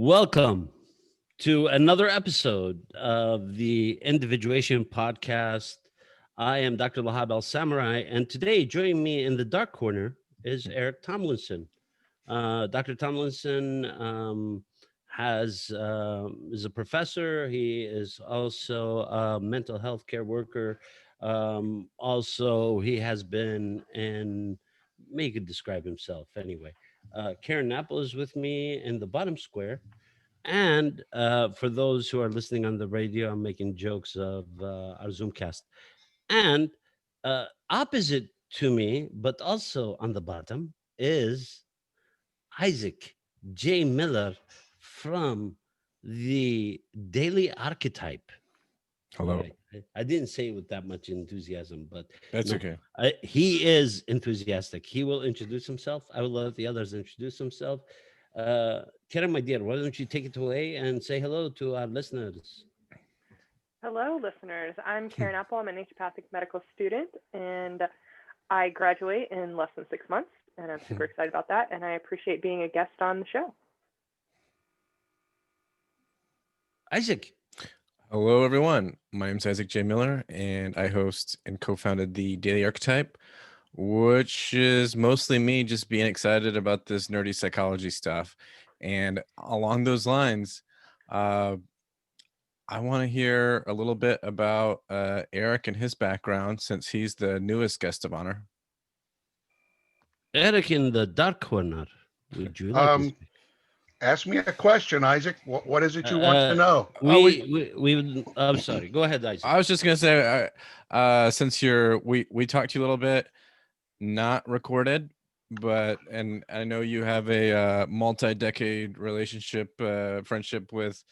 Welcome to another episode of the Individuation Podcast. I am Dr. Lahab Al Samurai, and today joining me in the dark corner is Eric Tomlinson. Dr. Tomlinson is a professor. He is also a mental health care worker. Also, he has been in, maybe he could describe himself anyway. Karen Apple is with me in the bottom square. And for those who are listening on the radio, I'm making jokes of our Zoomcast. And opposite to me, but also on the bottom, is Isaac J. Miller from the Daily Archetype. Hello. Boy, I didn't say it with that much enthusiasm, but That's okay. he is enthusiastic. He will introduce himself. I will let the others introduce themselves. Karen, my dear, why don't you take it away and say hello to our listeners? Hello, listeners. I'm Karen Apple. I'm a naturopathic medical student, and I graduate in less than 6 months, and I'm super excited about that, and I appreciate being a guest on the show. Isaac. Hello, everyone. My name is Isaac J. Miller, and I host and co-founded the Daily Archetype, which is mostly me just being excited about this nerdy psychology stuff. And along those lines, I want to hear a little bit about Eric and his background, since he's the newest guest of honor. Eric in the dark corner. Would you like to speak? Ask me a question, Isaac. What is it you want to know? I'm sorry. Go ahead, Isaac. I was just gonna say, since we talked to you a little bit, not recorded, and I know you have a multi-decade relationship, friendship with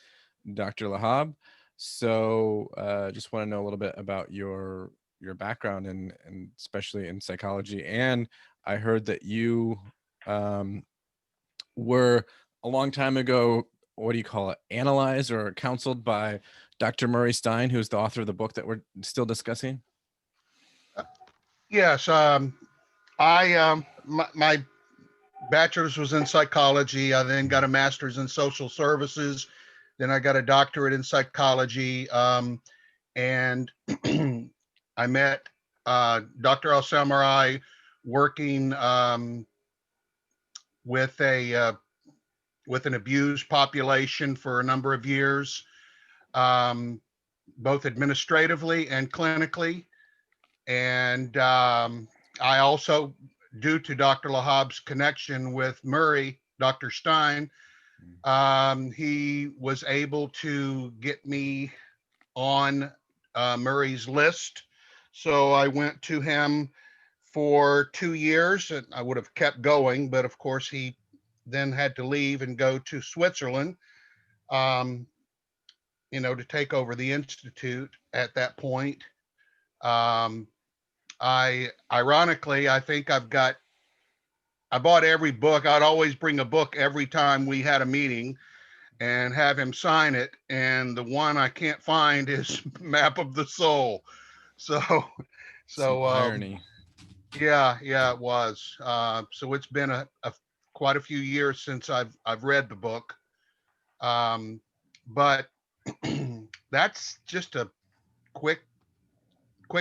Dr. Lahab. So just want to know a little bit about your background and especially in psychology. And I heard that you were a long time ago, what do you call it, analyzed or counseled by Dr. Murray Stein, who's the author of the book that we're still discussing? Yes, my bachelor's was in psychology. I then got a master's in social services. Then I got a doctorate in psychology, and I met Dr. Al Samurai working with an abused population for a number of years, both administratively and clinically. And I also, due to Dr. Lahab's connection with Murray, Dr. Stein, he was able to get me on Murray's list. So I went to him for 2 years, and I would have kept going, but of course he then had to leave and go to Switzerland, to take over the institute at that point. Ironically, I think I bought every book. I'd always bring a book every time we had a meeting and have him sign it. And the one I can't find is Map of the Soul. So irony. Yeah, it was. So it's been quite a few years since I've read the book. But that's just a quick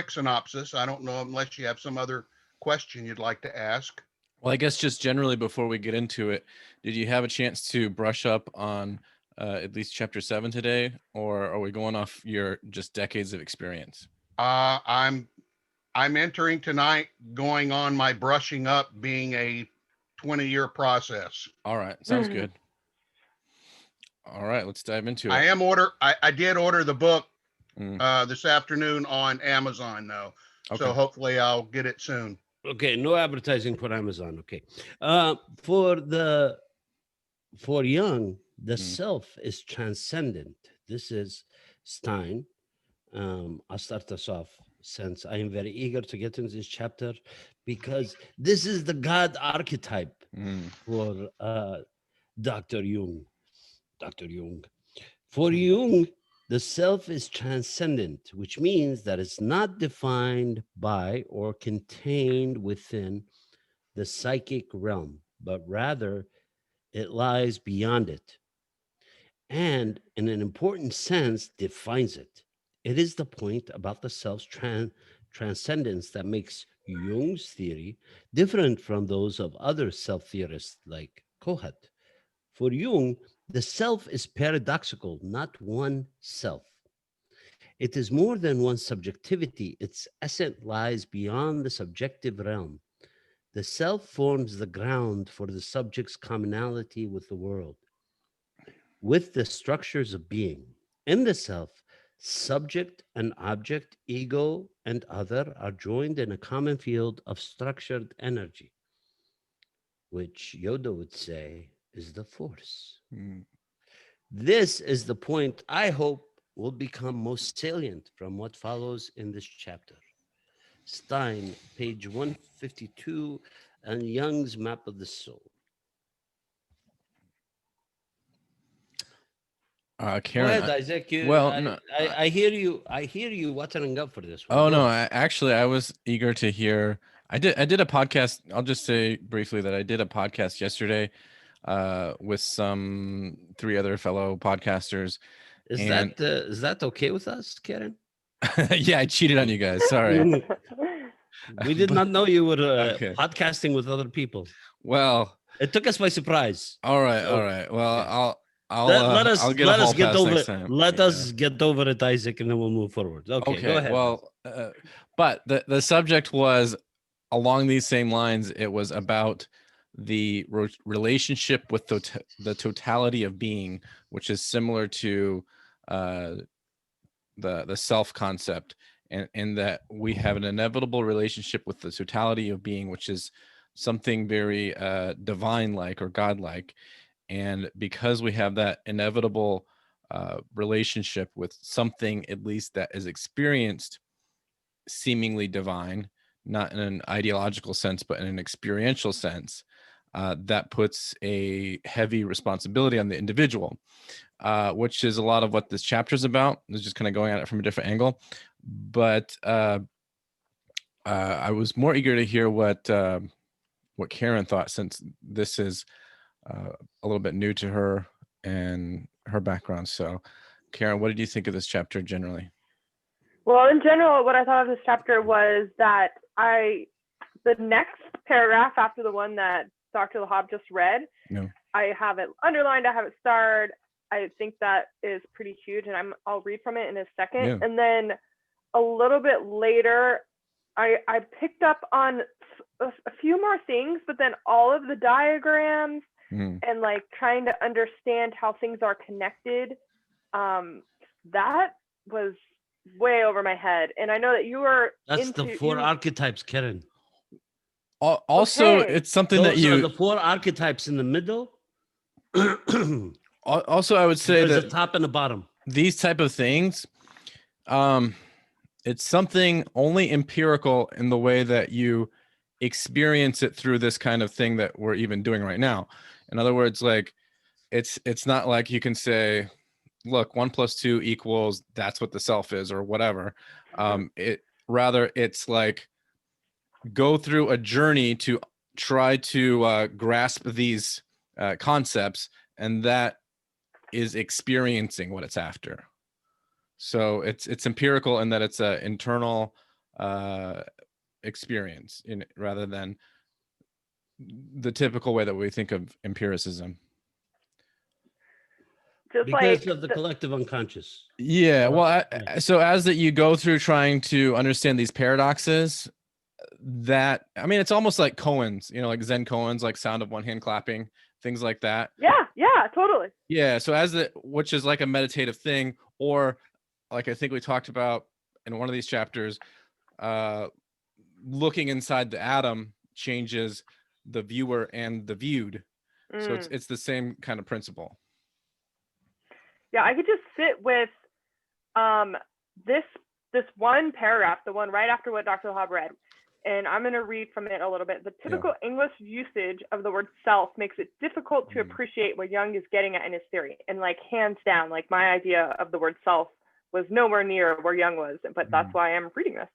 synopsis. I don't know unless you have some other question you'd like to ask. Well, I guess just generally before we get into it, did you have a chance to brush up on at least chapter 7 today, or are we going off your just decades of experience? I'm entering tonight, going on my brushing up being a 20-year process. All right, sounds good. All right, let's dive into it. I did order the book this afternoon on Amazon, though. Okay. So hopefully I'll get it soon. Okay, no advertising for Amazon. Okay. For Jung, the self is transcendent. This is Stein. I'll start us off, since I am very eager to get into this chapter, because this is the God archetype for Dr. Jung. For Jung, the self is transcendent, which means that it's not defined by or contained within the psychic realm, but rather it lies beyond it. and in an important sense defines it. It is the point about the self's transcendence that makes Jung's theory different from those of other self theorists like Kohut. For Jung, the self is paradoxical, not one self. It is more than one subjectivity. Its essence lies beyond the subjective realm. The self forms the ground for the subject's commonality with the world, with the structures of being. In the self, subject and object, ego and other are joined in a common field of structured energy, which Yoda would say is the force. Mm. This is the point I hope will become most salient from what follows in this chapter. Stein, page 152, and Jung's Map of the Soul. Go Karen, ahead, Isaac. well, no, I hear you. I hear you watering up for this one. oh Go no, ahead. I was eager to hear. I did a podcast. I'll just say briefly that I did a podcast yesterday with some 3 other fellow podcasters. Is and that okay with us, Karen? yeah, I cheated on you guys. Sorry. We did not know you were Okay. podcasting with other people. Well, It took us by surprise. all right, So, all right. Well, okay. I'll get a hall get pass over next it. time. Let Yeah. us get over it, Isaac, and then we'll move forward. Okay, go ahead. Well, but the subject was along these same lines. It was about the relationship with the totality of being, which is similar to the self concept, and in that we have an inevitable relationship with the totality of being, which is something very divine like or godlike. And because we have that inevitable relationship with something, at least that is experienced seemingly divine, not in an ideological sense, but in an experiential sense, that puts a heavy responsibility on the individual, which is a lot of what this chapter is about. It's just kind of going at it from a different angle. But I was more eager to hear what Karen thought, since this is a little bit new to her and her background. So, Karen, what did you think of this chapter generally? Well, in general, what I thought of this chapter was that the next paragraph after the one that Dr. Lahab just read, I have it underlined, I have it starred. I think that is pretty huge, and I'll read from it in a second. Yeah. And then a little bit later, I picked up on a few more things, but then all of the diagrams and like trying to understand how things are connected, that was way over my head. And I know that you were That's the 4 archetypes, Karen. Also, Okay. it's something Those that are the 4 archetypes in the middle. Also, I would say There's that a top and a bottom. These type of things, it's something only empirical in the way that you experience it through this kind of thing that we're even doing right now. In other words, like it's not like you can say, look, 1 + 2 equals, that's what the self is, or whatever. It's like go through a journey to try to grasp these concepts, and that is experiencing what it's after. So it's empirical in that it's an internal experience rather than the typical way that we think of empiricism. Just because of the collective unconscious. Yeah, well, so as that you go through trying to understand these paradoxes, that, I mean, it's almost like koans, like Zen koans, like sound of one hand clapping, things like that. Yeah, totally. Yeah, so which is like a meditative thing, or like I think we talked about in one of these chapters, looking inside the atom changes the viewer and the viewed. So it's the same kind of principle. Yeah, I could just sit with this one paragraph, the one right after what Dr. Lahab read, and I'm going to read from it a little bit. The typical English usage of the word self makes it difficult to appreciate what Jung is getting at in his theory. And like hands down, like my idea of the word self was nowhere near where Jung was, but that's why I'm reading this.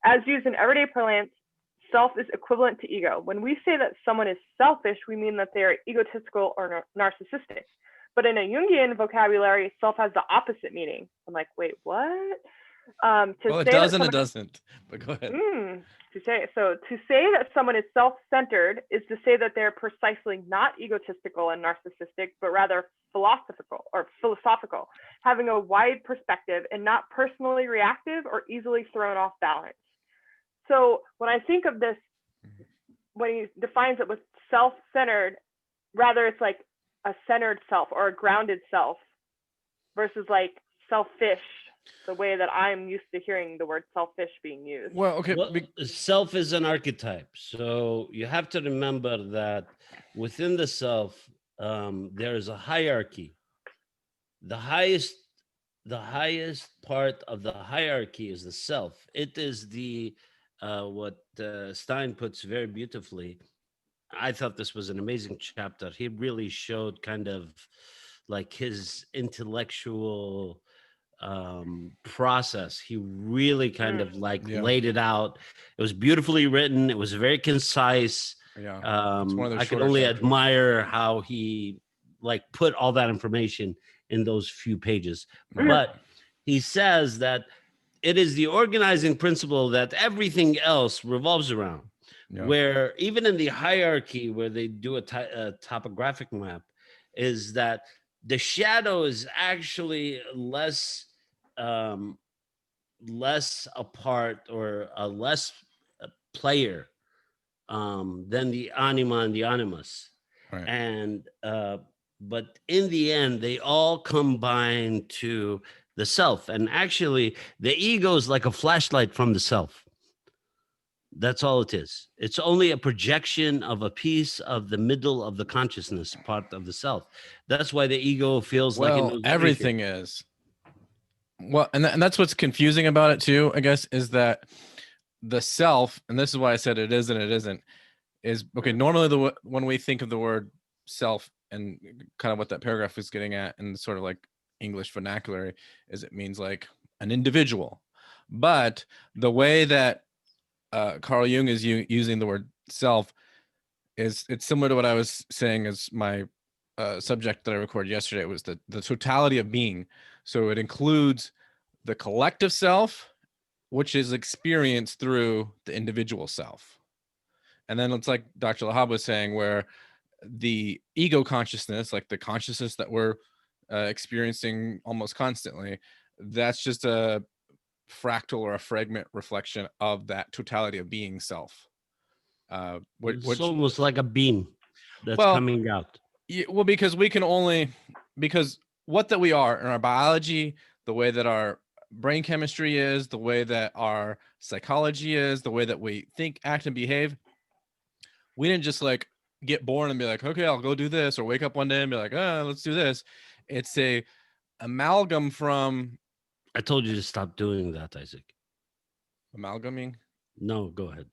As used in everyday parlance, self is equivalent to ego. When we say that someone is selfish, we mean that they are egotistical or narcissistic. But in a Jungian vocabulary, self has the opposite meaning. I'm like, wait, what? Well, it does and it doesn't. But go ahead. To say that someone is self-centered is to say that they're precisely not egotistical and narcissistic, but rather philosophical, having a wide perspective and not personally reactive or easily thrown off balance. So when I think of this, when he defines it with self-centered, rather it's like a centered self or a grounded self versus like selfish, the way that I'm used to hearing the word selfish being used. Well, okay. Well, self is an archetype. So you have to remember that within the self, there is a hierarchy. The highest part of the hierarchy is the self. It is the what Stein puts very beautifully. I thought this was an amazing chapter. He really showed kind of like his intellectual process. He really kind of like laid it out. It was beautifully written. It was very concise. Yeah. I could only admire how he like put all that information in those few pages. But he says that it is the organizing principle that everything else revolves around. Yeah. Where even in the hierarchy, where they do a topographic map, is that the shadow is actually less a part or a less player than the anima and the animus. Right. And but in the end, they all combine to the self. And actually, the ego is like a flashlight from the self. That's all it is. It's only a projection of a piece of the middle of the consciousness part of the self. That's why the ego feels like it knows everything is. Well, and that's what's confusing about it too, I guess, is that the self, and this is why I said it is and it isn't, is okay. Normally, when we think of the word self and kind of what that paragraph is getting at, and sort of like English vernacular, is it means like an individual. But the way that Carl Jung is using the word self it's similar to what I was saying as my subject that I recorded yesterday. It was the totality of being. So it includes the collective self, which is experienced through the individual self. And then it's like Dr. Lahab was saying, where the ego consciousness, like the consciousness that we're experiencing almost constantly, that's just a fractal or a fragment reflection of that totality of being self. Which, it's almost like a beam that's coming out. Yeah, well, because what that we are in our biology, the way that our brain chemistry is, the way that our psychology is, the way that we think, act, and behave, we didn't just like get born and be like, okay, I'll go do this, or wake up one day and be like, let's do this. It's a amalgam from. I told you to stop doing that, Isaac. Amalgaming? No, go ahead.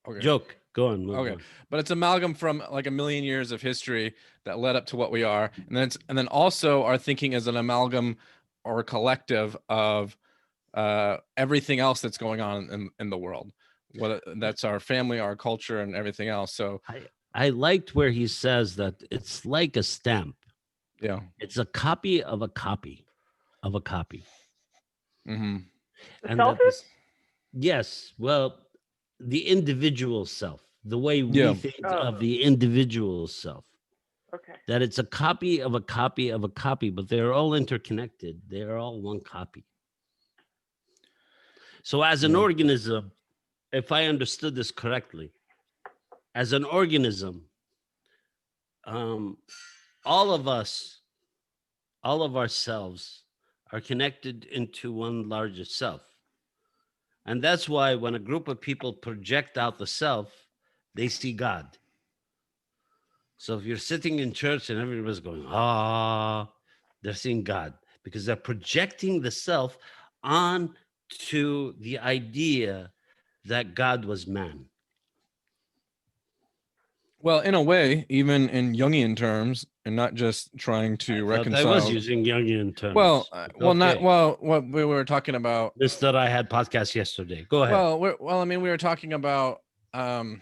Okay. Joke. Go on. Okay. But it's amalgam from like a million years of history that led up to what we are. And then also our thinking is an amalgam or a collective of everything else that's going on in the world. Whether that's our family, our culture, and everything else. So I liked where he says that it's like a stamp. Yeah. It's a copy of a copy of a copy. Mm-hmm. And yes. Well, the individual self, the way we think of the individual self. Okay. That it's a copy of a copy of a copy, but they're all interconnected. They're all one copy. So as an organism, if I understood this correctly, as an organism, all of ourselves are connected into one larger self. And that's why when a group of people project out the self, they see God. So if you're sitting in church and everybody's going, they're seeing God because they're projecting the self onto the idea that God was man. Well, in a way, even in Jungian terms, and not just trying to reconcile. I was using Jungian terms. What we were talking about. This that I had podcast yesterday. Go ahead. We were talking about in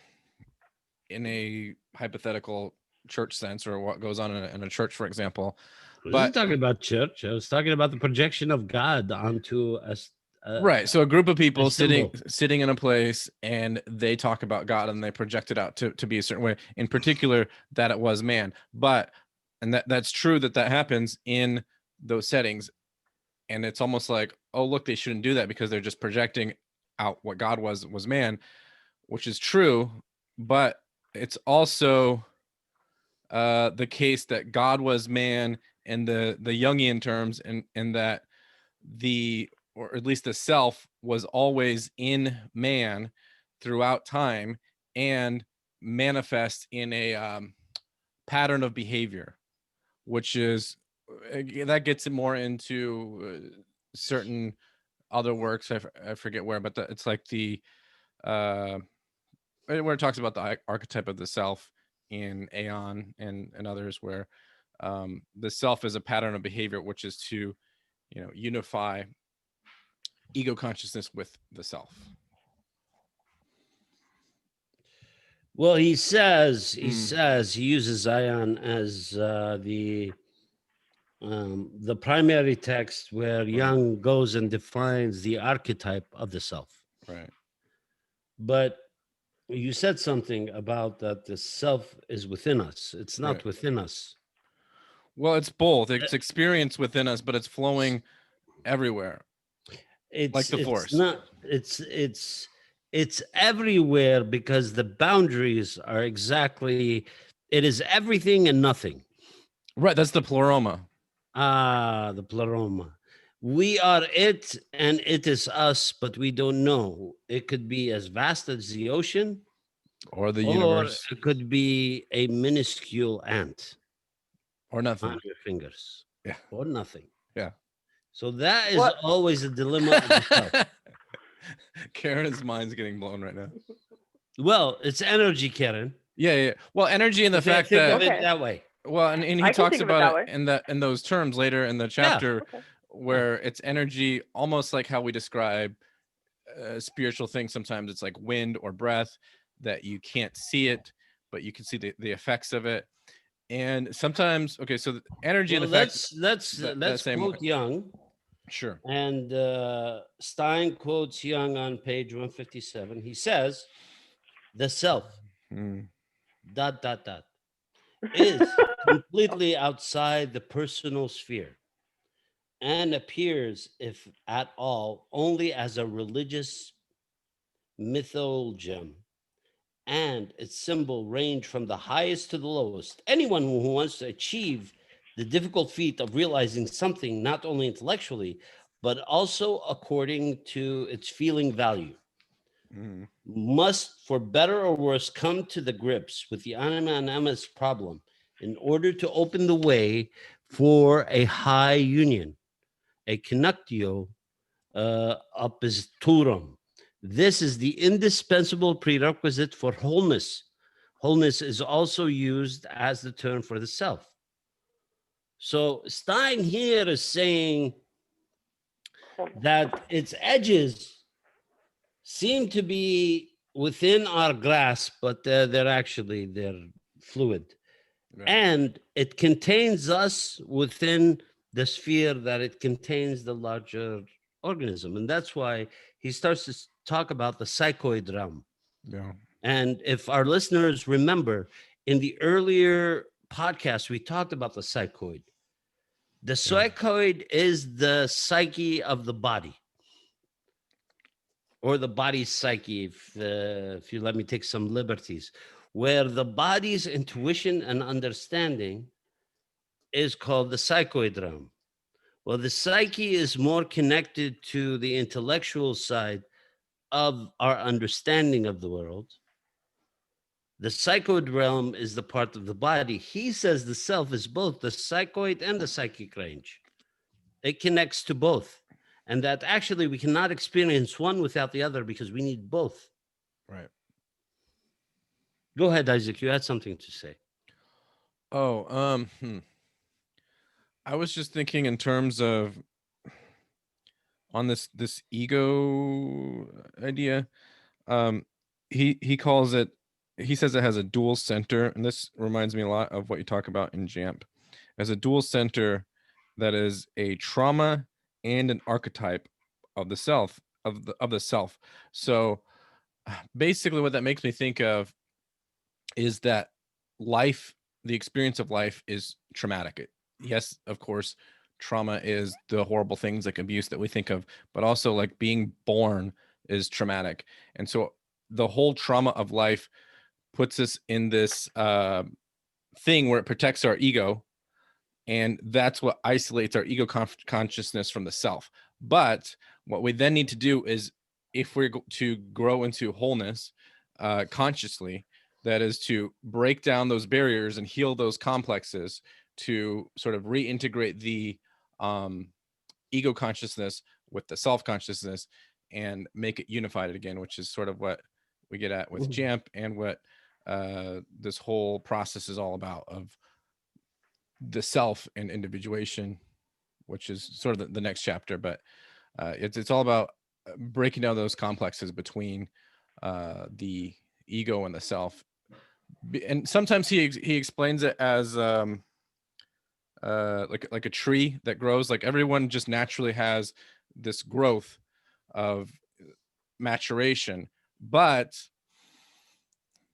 a hypothetical church sense or what goes on in a church, for example. I wasn't But talking about church. I was talking about the projection of God onto us. right, so a group of people symbol. sitting in a place, and they talk about God, and they project it out to be a certain way. In particular, that it was man. But and that's true that happens in those settings, and it's almost like, oh look, they shouldn't do that because they're just projecting out what God was man, which is true. But it's also the case that God was man in the Jungian terms, and that or at least the self was always in man throughout time and manifest in a pattern of behavior, which is that gets it more into certain other works. I forget where, but it's like the where it talks about the archetype of the self in Aeon and others, where the self is a pattern of behavior, which is to unify ego consciousness with the self. Well, he says he uses Zion as the primary text where Jung goes and defines the archetype of the self. Right. But you said something about that the self is within us. It's not Right. within us. Well, it's both. It's experience within us, but it's flowing everywhere. It's like the force. It's everywhere, because the boundaries are exactly, it is everything and nothing. Right. That's the pleroma. The pleroma. We are it and it is us, but we don't know. It could be as vast as the ocean, or the universe, or it could be a minuscule ant, or nothing on your fingers. Yeah. Or nothing. Yeah. So that is always a dilemma of the self. Karen's mind's getting blown right now. Well, it's energy, Karen. Yeah. Well, energy and the fact think that of it that way. Well, and he talks about it in those terms later in the chapter, where it's energy, almost like how we describe spiritual things. Sometimes it's like wind or breath, that you can't see it, but you can see the effects of it. And sometimes, okay, so the energy and the fact. Let's quote Jung. Sure. And Stein quotes Jung on page 157. He says, "The self, ... is completely outside the personal sphere, and appears, if at all, only as a religious mythology, and its symbol range from the highest to the lowest. Anyone who wants to achieve the difficult feat of realizing something, not only intellectually, but also according to its feeling value, must, for better or worse, come to the grips with the anima animus problem in order to open the way for a high union, a connectio oppositorum. This is the indispensable prerequisite for wholeness. Wholeness is also used as the term for the self." So Stein here is saying that its edges seem to be within our grasp, but they're fluid. Right. And it contains us within the sphere that it contains the larger organism. And that's why he starts to talk about the psychoid realm. Yeah. And if our listeners remember, in the earlier podcast, we talked about the psychoid. The psychoid is the psyche of the body, or the body's psyche, if you let me take some liberties, where the body's intuition and understanding is called the psychoid realm. Well, the psyche is more connected to the intellectual side of our understanding of the world. The psychoid realm is the part of the body. He says the self is both the psychoid and the psychic range. It connects to both. And that actually we cannot experience one without the other, because we need both. Right. Go ahead, Isaac. You had something to say. Oh, I was just thinking in terms of on this ego idea. He calls it he says it has a dual center, and this reminds me a lot of what you talk about in JAMP. As a dual center that is a trauma and an archetype of the self, of the self. So basically what that makes me think of is that life, the experience of life, is traumatic. Yes, of course, trauma is the horrible things like abuse that we think of, but also like being born is traumatic. And so the whole trauma of life puts us in this thing where it protects our ego, and that's what isolates our ego consciousness from the self. But what we then need to do is, if we're to grow into wholeness consciously, that is to break down those barriers and heal those complexes, to sort of reintegrate the ego consciousness with the self consciousness and make it unified again, which is sort of what we get at with JAMP, and what this whole process is all about, of the self and individuation, which is sort of the next chapter. But it's all about breaking down those complexes between the ego and the self. And sometimes he explains it as like a tree that grows. Like everyone just naturally has this growth of maturation, but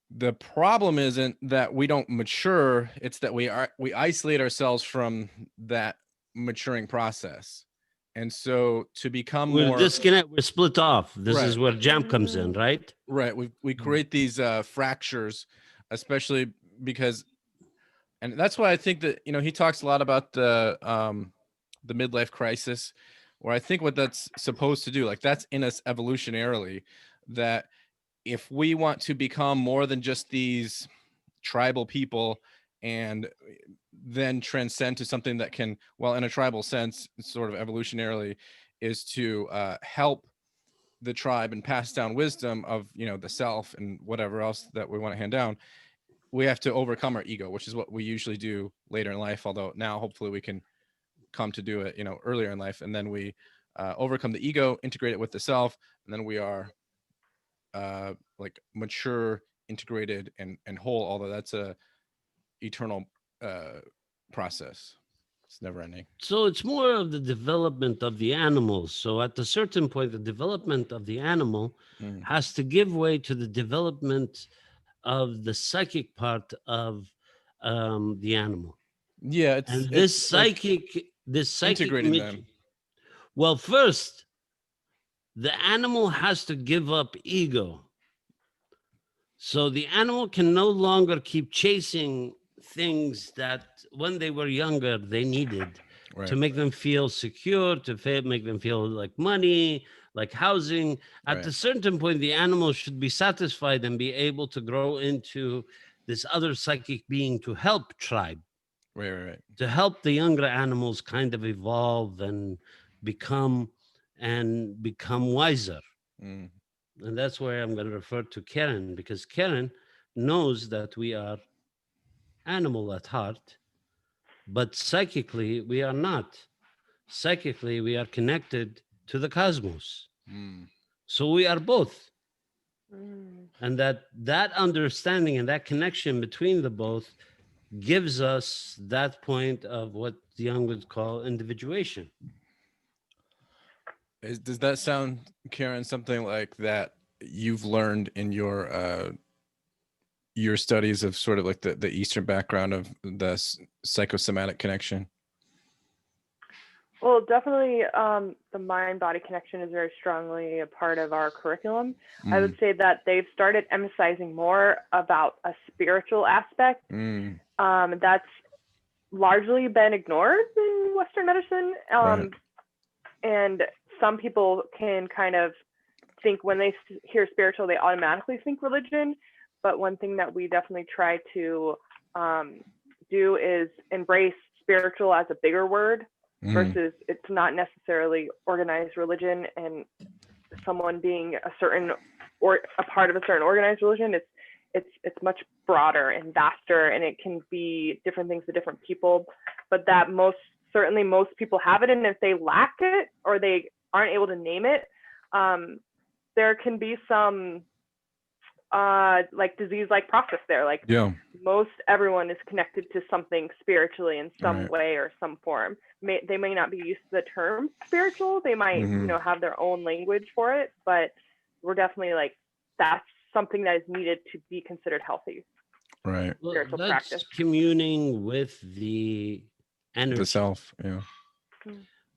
the problem isn't that we don't mature, it's that we isolate ourselves from that maturing process. And so to become We're more disconnect, we're split off. This Right. is where JAMP comes in, right? right, we create these fractures, especially because, and that's why I think that, you know, he talks a lot about the midlife crisis, where I think what that's supposed to do, like that's in us evolutionarily, that if we want to become more than just these tribal people and then transcend to something that can, well, in a tribal sense, sort of evolutionarily, is to help the tribe and pass down wisdom of, you know, the self and whatever else that we want to hand down, we have to overcome our ego, which is what we usually do later in life. Although now hopefully we can come to do it, you know, earlier in life. And then we overcome the ego, integrate it with the self, and then we are like mature, integrated, and whole. Although that's a eternal process, it's never ending. So it's more of the development of the animals. So at a certain point, the development of the animal has to give way to the development of the psychic part of the animal. Yeah, And it's like this psychic integrating them. Well, first, the animal has to give up ego. So the animal can no longer keep chasing things that when they were younger, they needed to make them feel secure, to make them feel like money, like housing. At a certain point, the animal should be satisfied and be able to grow into this other psychic being to help tribe. Right. To help the younger animals kind of evolve and become wiser. And that's where I'm going to refer to Karen, because Karen knows that we are animal at heart, but psychically we are not. Psychically we are connected to the cosmos. So we are both. And that understanding and that connection between the both gives us that point of what Jung would call individuation. Does that sound, Karen, something like that you've learned in your studies of sort of like the Eastern background of the psychosomatic connection? Well, definitely the mind-body connection is very strongly a part of our curriculum. I would say that they've started emphasizing more about a spiritual aspect. That's largely been ignored in Western medicine. And some people can kind of think when they hear spiritual, they automatically think religion. But one thing that we definitely try to do is embrace spiritual as a bigger word, versus it's not necessarily organized religion, and someone being a certain or a part of a certain organized religion. It's much broader and vaster, and it can be different things to different people. But that most people have it, and if they lack it or they aren't able to name it, there can be some like disease-like process there. Like Yeah. most everyone is connected to something spiritually in some Right. way or some form. They may not be used to the term spiritual. They might, Mhm. have their own language for it, but we're definitely like, that's something that is needed to be considered healthy. Right. Well, Spiritual that's practice. communing with the energy. The self. Yeah.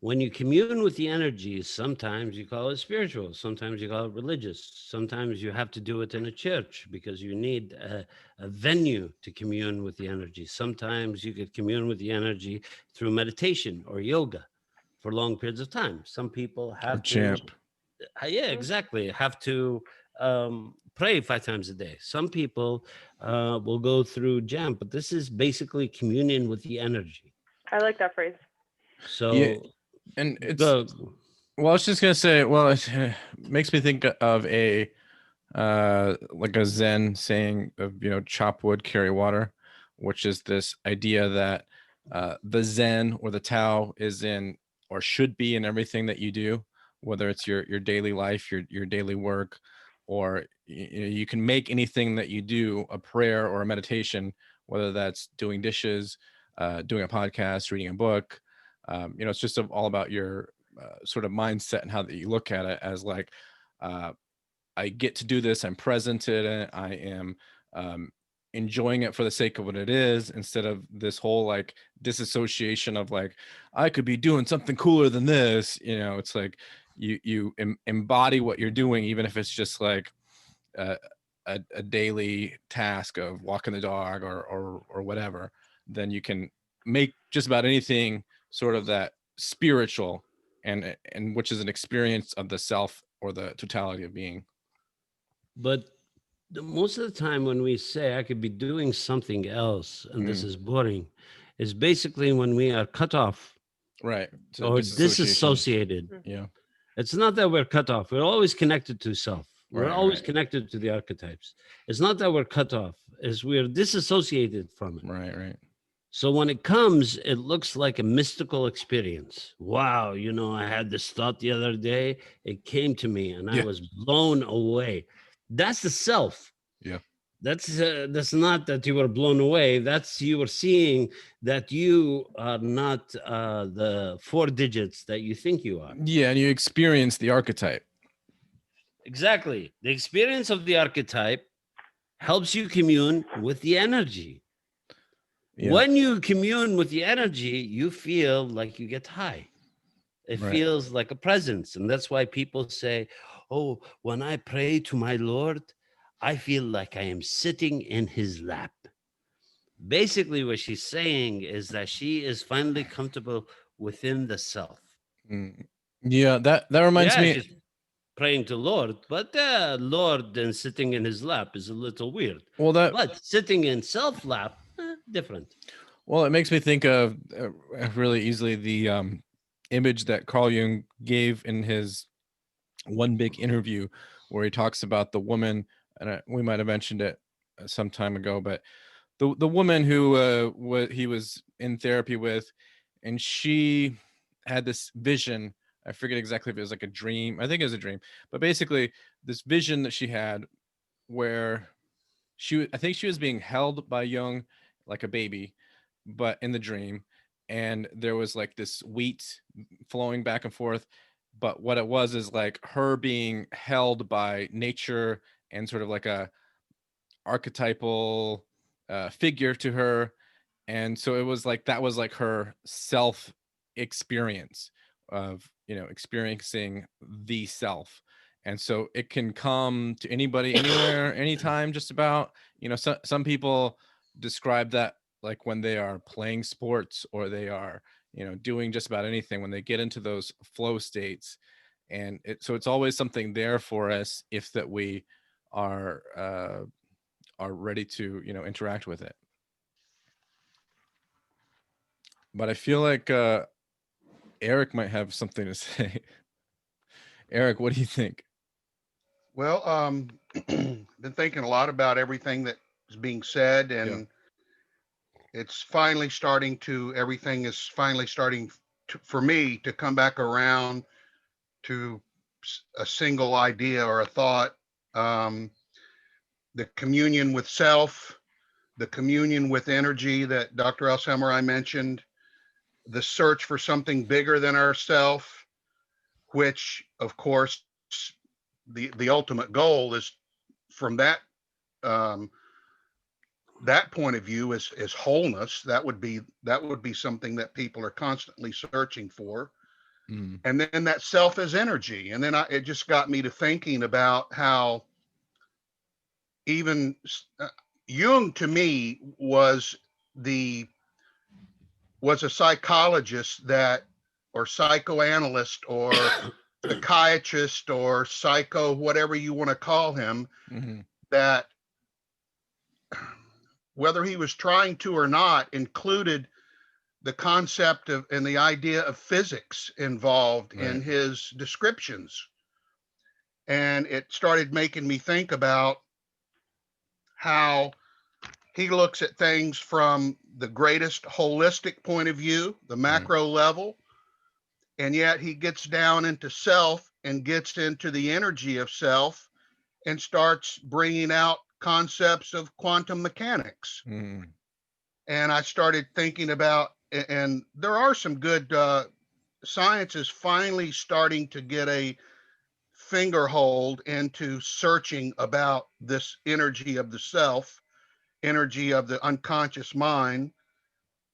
When you commune with the energy, sometimes you call it spiritual, sometimes you call it religious, sometimes you have to do it in a church because you need a venue to commune with the energy. Sometimes you could commune with the energy through meditation or yoga for long periods of time. Some people Or have to, champ. yeah, exactly, have to pray 5 times a day. Some people will go through jam, but this is basically communion with the energy. I like that phrase. Yeah. So And it's, go. well, I was just gonna say, well, it makes me think of a like a Zen saying of, chop wood, carry water, which is this idea that the Zen or the Tao is in, or should be in, everything that you do, whether it's your daily life, your daily work, or you can make anything that you do a prayer or a meditation, whether that's doing dishes, doing a podcast, reading a book. It's just all about your sort of mindset and how that you look at it as like, I get to do this. I'm present in it. I am enjoying it for the sake of what it is, instead of this whole like disassociation of like, I could be doing something cooler than this. It's like you embody what you're doing, even if it's just like a, a daily task of walking the dog or whatever. Then you can make just about anything sort of that spiritual, and which is an experience of the self or the totality of being. But most of the time, when we say I could be doing something else and this is boring, is basically when we are cut off Right. So or disassociation. disassociated. Yeah. It's not that we're cut off. We're always connected to self. We're Right, always right. connected to the archetypes. It's not that we're cut off, is we're disassociated from it. Right, right. So when it comes, it looks like a mystical experience. Wow, I had this thought the other day. It came to me and I Yeah. was blown away. That's the self. Yeah. That's not that you were blown away. That's you were seeing that you are not the 4 digits that you think you are. Yeah, and you experience the archetype. Exactly. The experience of the archetype helps you commune with the energy. Yeah. When you commune with the energy, you feel like you get high. It Right. feels like a presence. And that's why people say, oh, when I pray to my Lord, I feel like I am sitting in his lap. Basically, what she's saying is that she is finally comfortable within the self. Mm. Yeah, that reminds Yeah, me. she's praying to Lord, but Lord and sitting in his lap is a little weird. Well, But sitting in self lap, different. Well, it makes me think of really easily the image that Carl Jung gave in his one big interview, where he talks about the woman, and we might have mentioned it some time ago, but the woman who he was in therapy with, and she had this vision. I forget exactly if it was like a dream. I think it was a dream, but basically this vision that she had, where I think she was being held by Jung like a baby, but in the dream, and there was like this wheat flowing back and forth. But what it was is like her being held by nature, and sort of like a archetypal figure to her. And so it was like, that was like her self experience of experiencing the self. And so it can come to anybody, anywhere, anytime, just about. Some people describe that like when they are playing sports, or they are doing just about anything, when they get into those flow states. And so it's always something there for us, if that we are ready to interact with it. But I feel like Eric might have something to say. Eric, what do you think? Well, been thinking a lot about everything that is being said, and everything is finally starting for me to come back around to a single idea or a thought. the communion with self, the communion with energy that Dr. Alzheimer I mentioned, the search for something bigger than ourself, which of course the ultimate goal is from um, that point of view is wholeness. That would be something that people are constantly searching for. Mm. And then that self is energy. And then it just got me to thinking about how even Jung to me was a psychologist that, or psychoanalyst, or psychiatrist, or psycho, whatever you want to call him, Mm-hmm. that whether he was trying to or not, included the concept of and the idea of physics involved in his descriptions. And it started making me think about how he looks at things from the greatest holistic point of view, the macro level, and yet he gets down into self and gets into the energy of self and starts bringing out concepts of quantum mechanics. Mm. And I started thinking about, and there are some good science is finally starting to get a finger hold into searching about this energy of the self, energy of the unconscious mind.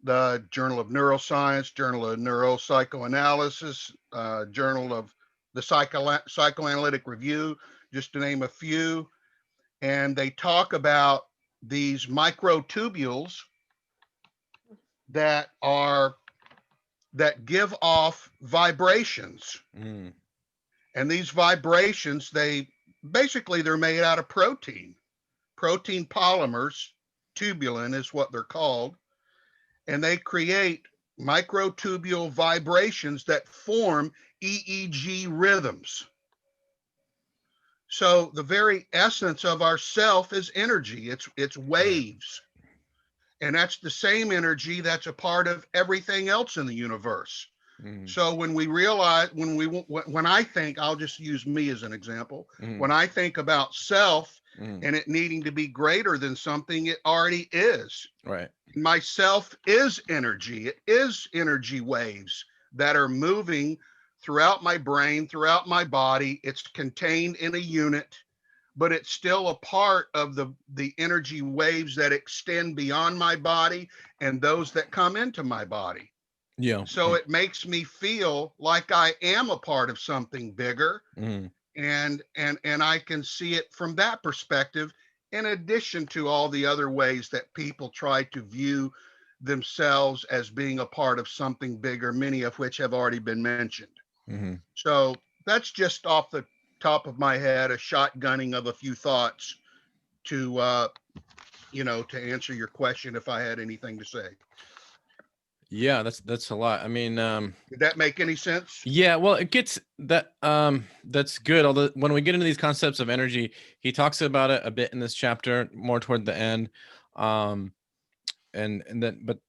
The Journal of Neuroscience, Journal of Neuropsychoanalysis, Journal of the Psychoanalytic Review, just to name a few. And they talk about these microtubules that give off vibrations. Mm. And these vibrations, they're made out of protein polymers. Tubulin is what they're called. And they create microtubule vibrations that form EEG rhythms. So the very essence of our self is energy. It's waves. And that's the same energy that's a part of everything else in the universe. Mm. So when we realize, when I think, I'll just use me as an example. Mm. When I think about self and it needing to be greater than something, it already is. Right. Myself is energy. It is energy waves that are moving throughout my brain, throughout my body. It's contained in a unit, but it's still a part of the energy waves that extend beyond my body and those that come into my body. Yeah. So it makes me feel like I am a part of something bigger. Mm. And I can see it from that perspective, in addition to all the other ways that people try to view themselves as being a part of something bigger, many of which have already been mentioned. Mm-hmm. So that's just off the top of my head, a shotgunning of a few thoughts to answer your question, if I had anything to say. Yeah, that's a lot. I mean, Did that make any sense? yeah, well, it gets that that's good. Although when we get into these concepts of energy, he talks about it a bit in this chapter, more toward the end. And then, but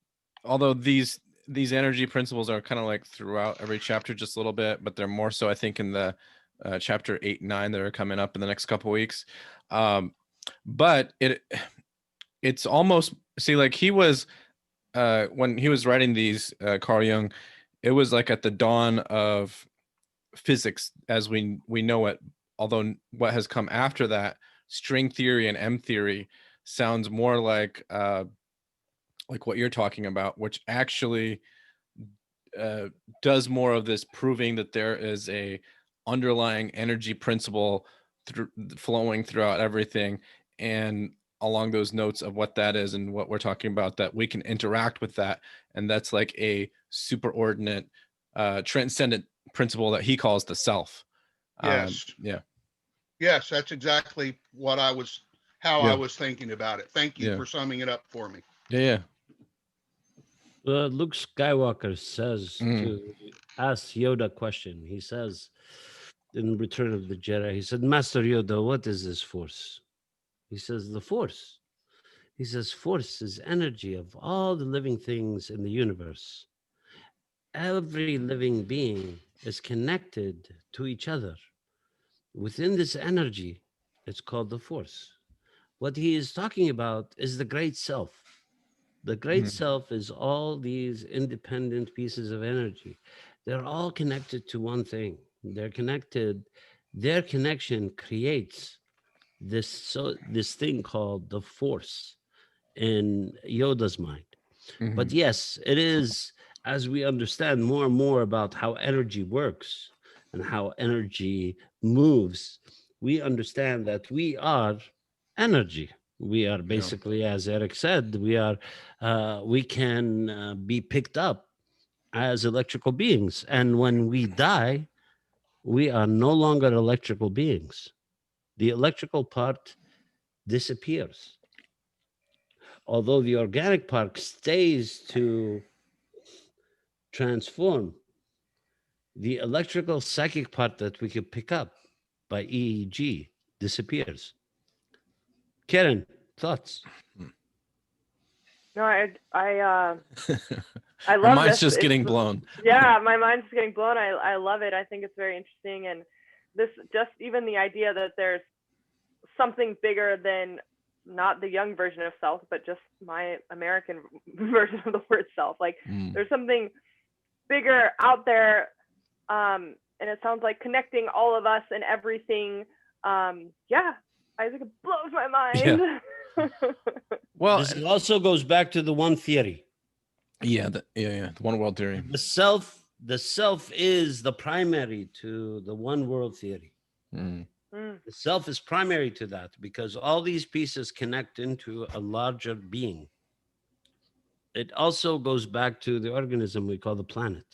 although these energy principles are kind of like throughout every chapter just a little bit, but they're more so I think in the chapter 8 and 9 that are coming up in the next couple weeks. But it's almost, see, like he was when he was writing these, Carl Jung, it was like at the dawn of physics as we know it. Although what has come after that, string theory and M theory, sounds more like what you're talking about, which actually does more of this proving that there is a underlying energy principle flowing throughout everything, and along those notes of what that is and what we're talking about, that we can interact with that, and that's like a superordinate transcendent principle that he calls the self. Yes. Yeah. Yes, that's exactly how I was thinking about it. Thank you for summing it up for me. Yeah. Luke Skywalker says to ask Yoda a question. He says in Return of the Jedi, he said, Master Yoda, what is this force? He says, the force. He says, force is energy of all the living things in the universe. Every living being is connected to each other. Within this energy, it's called the force. What he is talking about is the great self. The great Mhm. self is all these independent pieces of energy. They're all connected to one thing. They're connected. Their connection creates this thing called the force in Yoda's mind. But Mhm. yes, it is, as we understand more and more about how energy works and how energy moves, we understand that we are energy. We are Yeah. basically, as Eric said, we can be picked up as electrical beings. And when we die, we are no longer electrical beings. The electrical part disappears, although the organic part stays to transform. The electrical psychic part that we could pick up by EEG disappears. Karen, thoughts? No, I Our love mind's this. just It's getting blown. yeah, my mind's just getting blown. I love it. I think it's very interesting, and this just even the idea that there's something bigger than not the Jung version of self, but just my American version of the word self. Like Mm. there's something bigger out there, and it sounds like connecting all of us and everything. Yeah, I think it blows my mind. Well, This also goes back to the one theory. yeah, the one world theory. The self is the primary to the one world theory. Mm. Mm. The self is primary to that because all these pieces connect into a larger being. It also goes back to the organism we call the planet.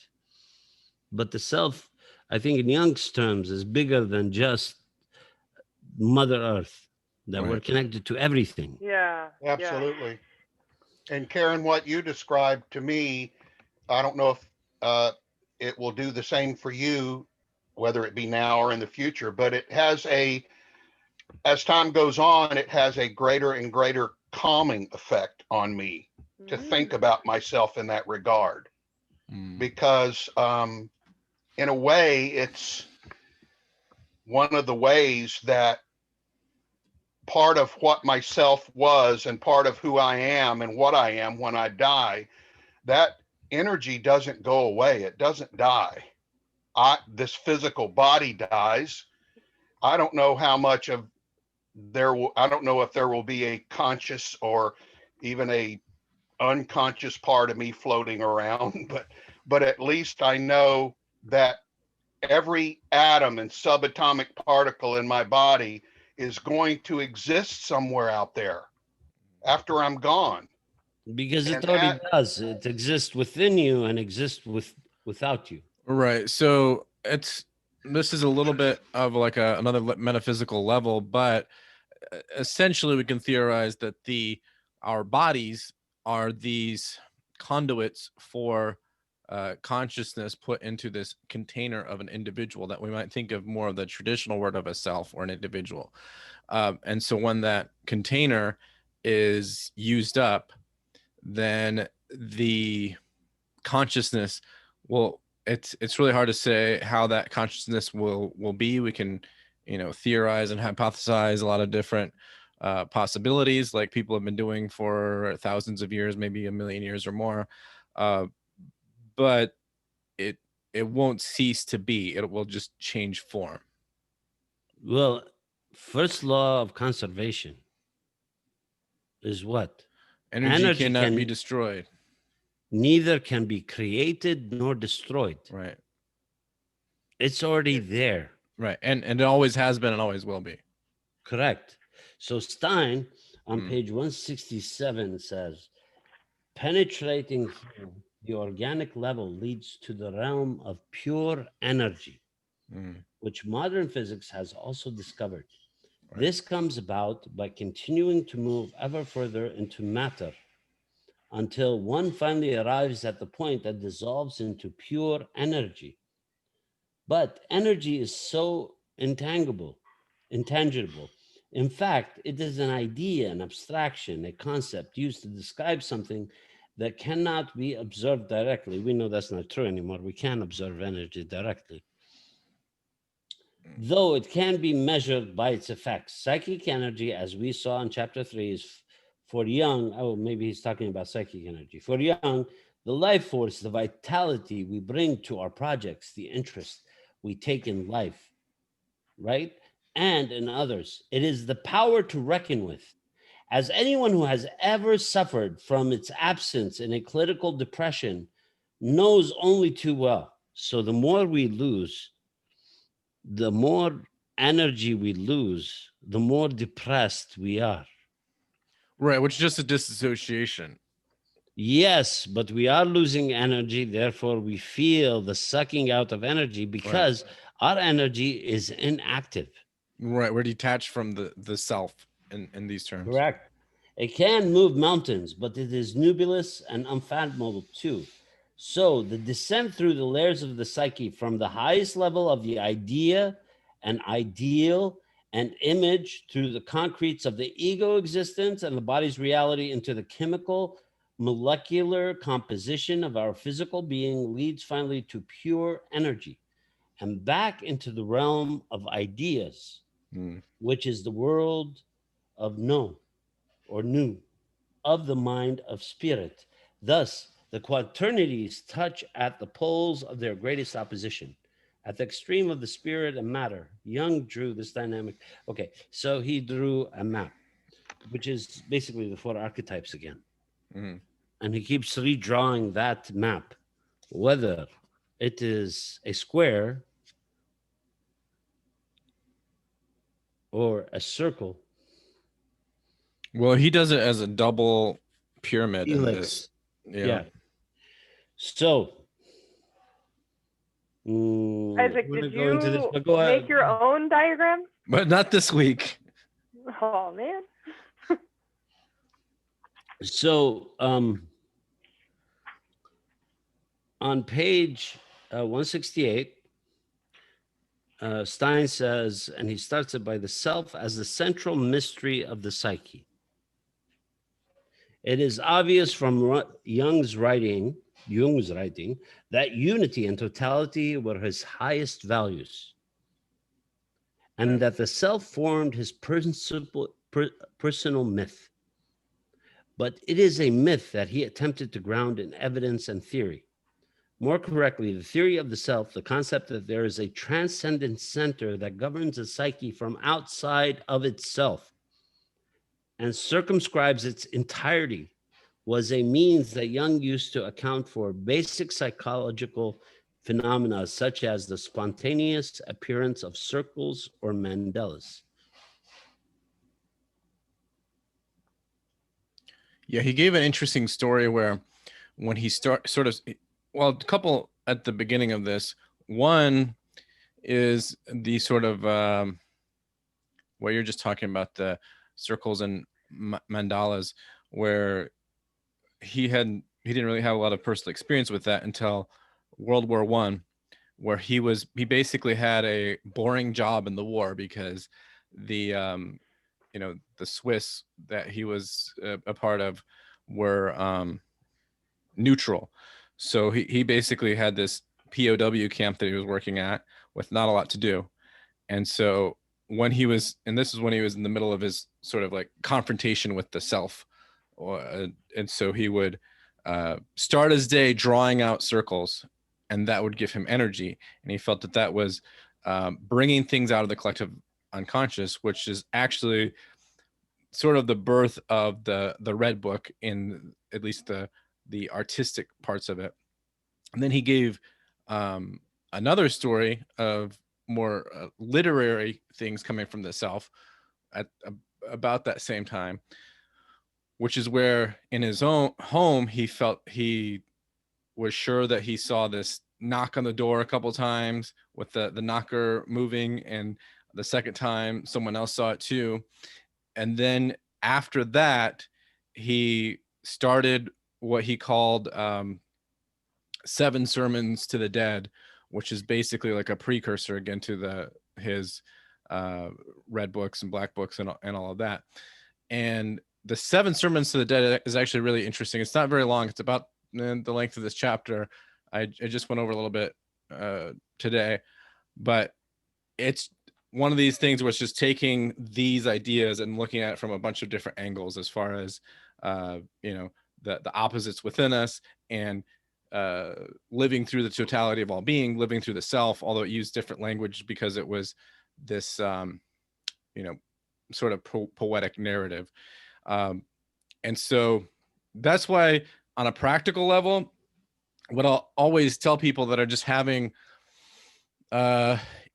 But the self, I think in Jung's terms, is bigger than just Mother Earth, that we're Right. connected to everything. Yeah. Yeah. Absolutely. And Karen, what you described to me, I don't know if it will do the same for you, whether it be now or in the future, but as time goes on, it has a greater and greater calming effect on me to think Mm. about myself in that regard. Mm. Because in a way, it's one of the ways that part of what myself was and part of who I am and what I am when I die, that energy doesn't go away. It doesn't die. This physical body dies. I don't know how much of I don't know if there will be a conscious or even a unconscious part of me floating around, but at least I know that every atom and subatomic particle in my body is going to exist somewhere out there after I'm gone. Because it And already that, does. It exists within you and exists without you. Right. So this is a little bit of like another metaphysical level, but essentially we can theorize that our bodies are these conduits for consciousness put into this container of an individual that we might think of more of the traditional word of a self or an individual. And so when that container is used up, then the consciousness will it's really hard to say how that consciousness will be. We can theorize and hypothesize a lot of different possibilities, like people have been doing for thousands of years, maybe a million years or more, but it it won't cease to be. It will just change form. Well, first law of conservation is what? Energy Energy cannot be can destroyed. neither can be created nor destroyed. Right. It's already there. Right. And it always has been and always will be. Correct. So Stein on Mm. page 167 says, penetrating through the organic level leads to the realm of pure energy, Mm. which modern physics has also discovered. Right. This comes about by continuing to move ever further into matter until one finally arrives at the point that dissolves into pure energy. But energy is so intangible. In fact, it is an idea, an abstraction, a concept used to describe something that cannot be observed directly. We know that's not true anymore. We can't observe energy directly. though it can be measured by its effects. Psychic energy, as we saw in chapter 3, is for Jung. Oh, maybe he's talking about psychic energy. For Jung, the life force, the vitality we bring to our projects, the interest we take in life, right? And in others. It is the power to reckon with. As anyone who has ever suffered from its absence in a clinical depression knows only too well. So the more we lose, the more energy we lose, the more depressed we are. Right, which is just a disassociation. Yes, but we are losing energy. Therefore, we feel the sucking out of energy because our energy is inactive. Right, we're detached from the self in these terms. Correct. It can move mountains, but it is nebulous and unfathomable too. So the descent through the layers of the psyche from the highest level of the idea and ideal and image through the concretes of the ego existence and the body's reality into the chemical molecular composition of our physical being leads finally to pure energy and back into the realm of ideas, which is the world of know or new, of the mind of spirit. Thus, the quaternities touch at the poles of their greatest opposition, at the extreme of the spirit and matter. Jung drew this dynamic. Okay, so he drew a map, which is basically the 4 archetypes again. And he keeps redrawing that map, whether it is a square or a circle. Well, he does it as a double pyramid in this. Yeah. So, Isaac, we're did gonna go into this, you but go ahead. make your own diagram? But not this week. Oh man. So, on page 168, Stein says, and he starts it by the self as the central mystery of the psyche. It is obvious from Jung's writing that unity and totality were his highest values, and that the self formed his personal myth. But it is a myth that he attempted to ground in evidence and theory. More correctly, the theory of the self, the concept that there is a transcendent center that governs the psyche from outside of itself and circumscribes its entirety, was a means that Jung used to account for basic psychological phenomena such as the spontaneous appearance of circles or mandalas. Yeah, he gave an interesting story where when he a couple at the beginning of this. One is the sort of where you're just talking about the circles and mandalas, where he didn't really have a lot of personal experience with that until World War I, where he basically had a boring job in the war because the Swiss that he was a part of were neutral. So he basically had this POW camp that he was working at with not a lot to do. And so this is when he was in the middle of his sort of like confrontation with the self. And so he would start his day drawing out circles, and that would give him energy. And he felt that was bringing things out of the collective unconscious, which is actually sort of the birth of the Red Book, in at least the artistic parts of it. And then he gave another story of more literary things coming from the self at about that same time, which is where in his own home he felt he was sure that he saw this knock on the door a couple times with the knocker moving, and the second time someone else saw it too. And then after that, he started what he called 7 sermons to the dead, which is basically like a precursor again to his red books and black books and all of that. And the 7 sermons to the dead is actually really interesting. It's not very long. It's about the length of this chapter. I just went over a little bit today, but it's one of these things where it's just taking these ideas and looking at it from a bunch of different angles, as far as you know, the opposites within us, and living through the totality of all being, living through the self, although it used different language because it was this you know, sort of poetic narrative. And so that's why, on a practical level, what I'll always tell people that are just having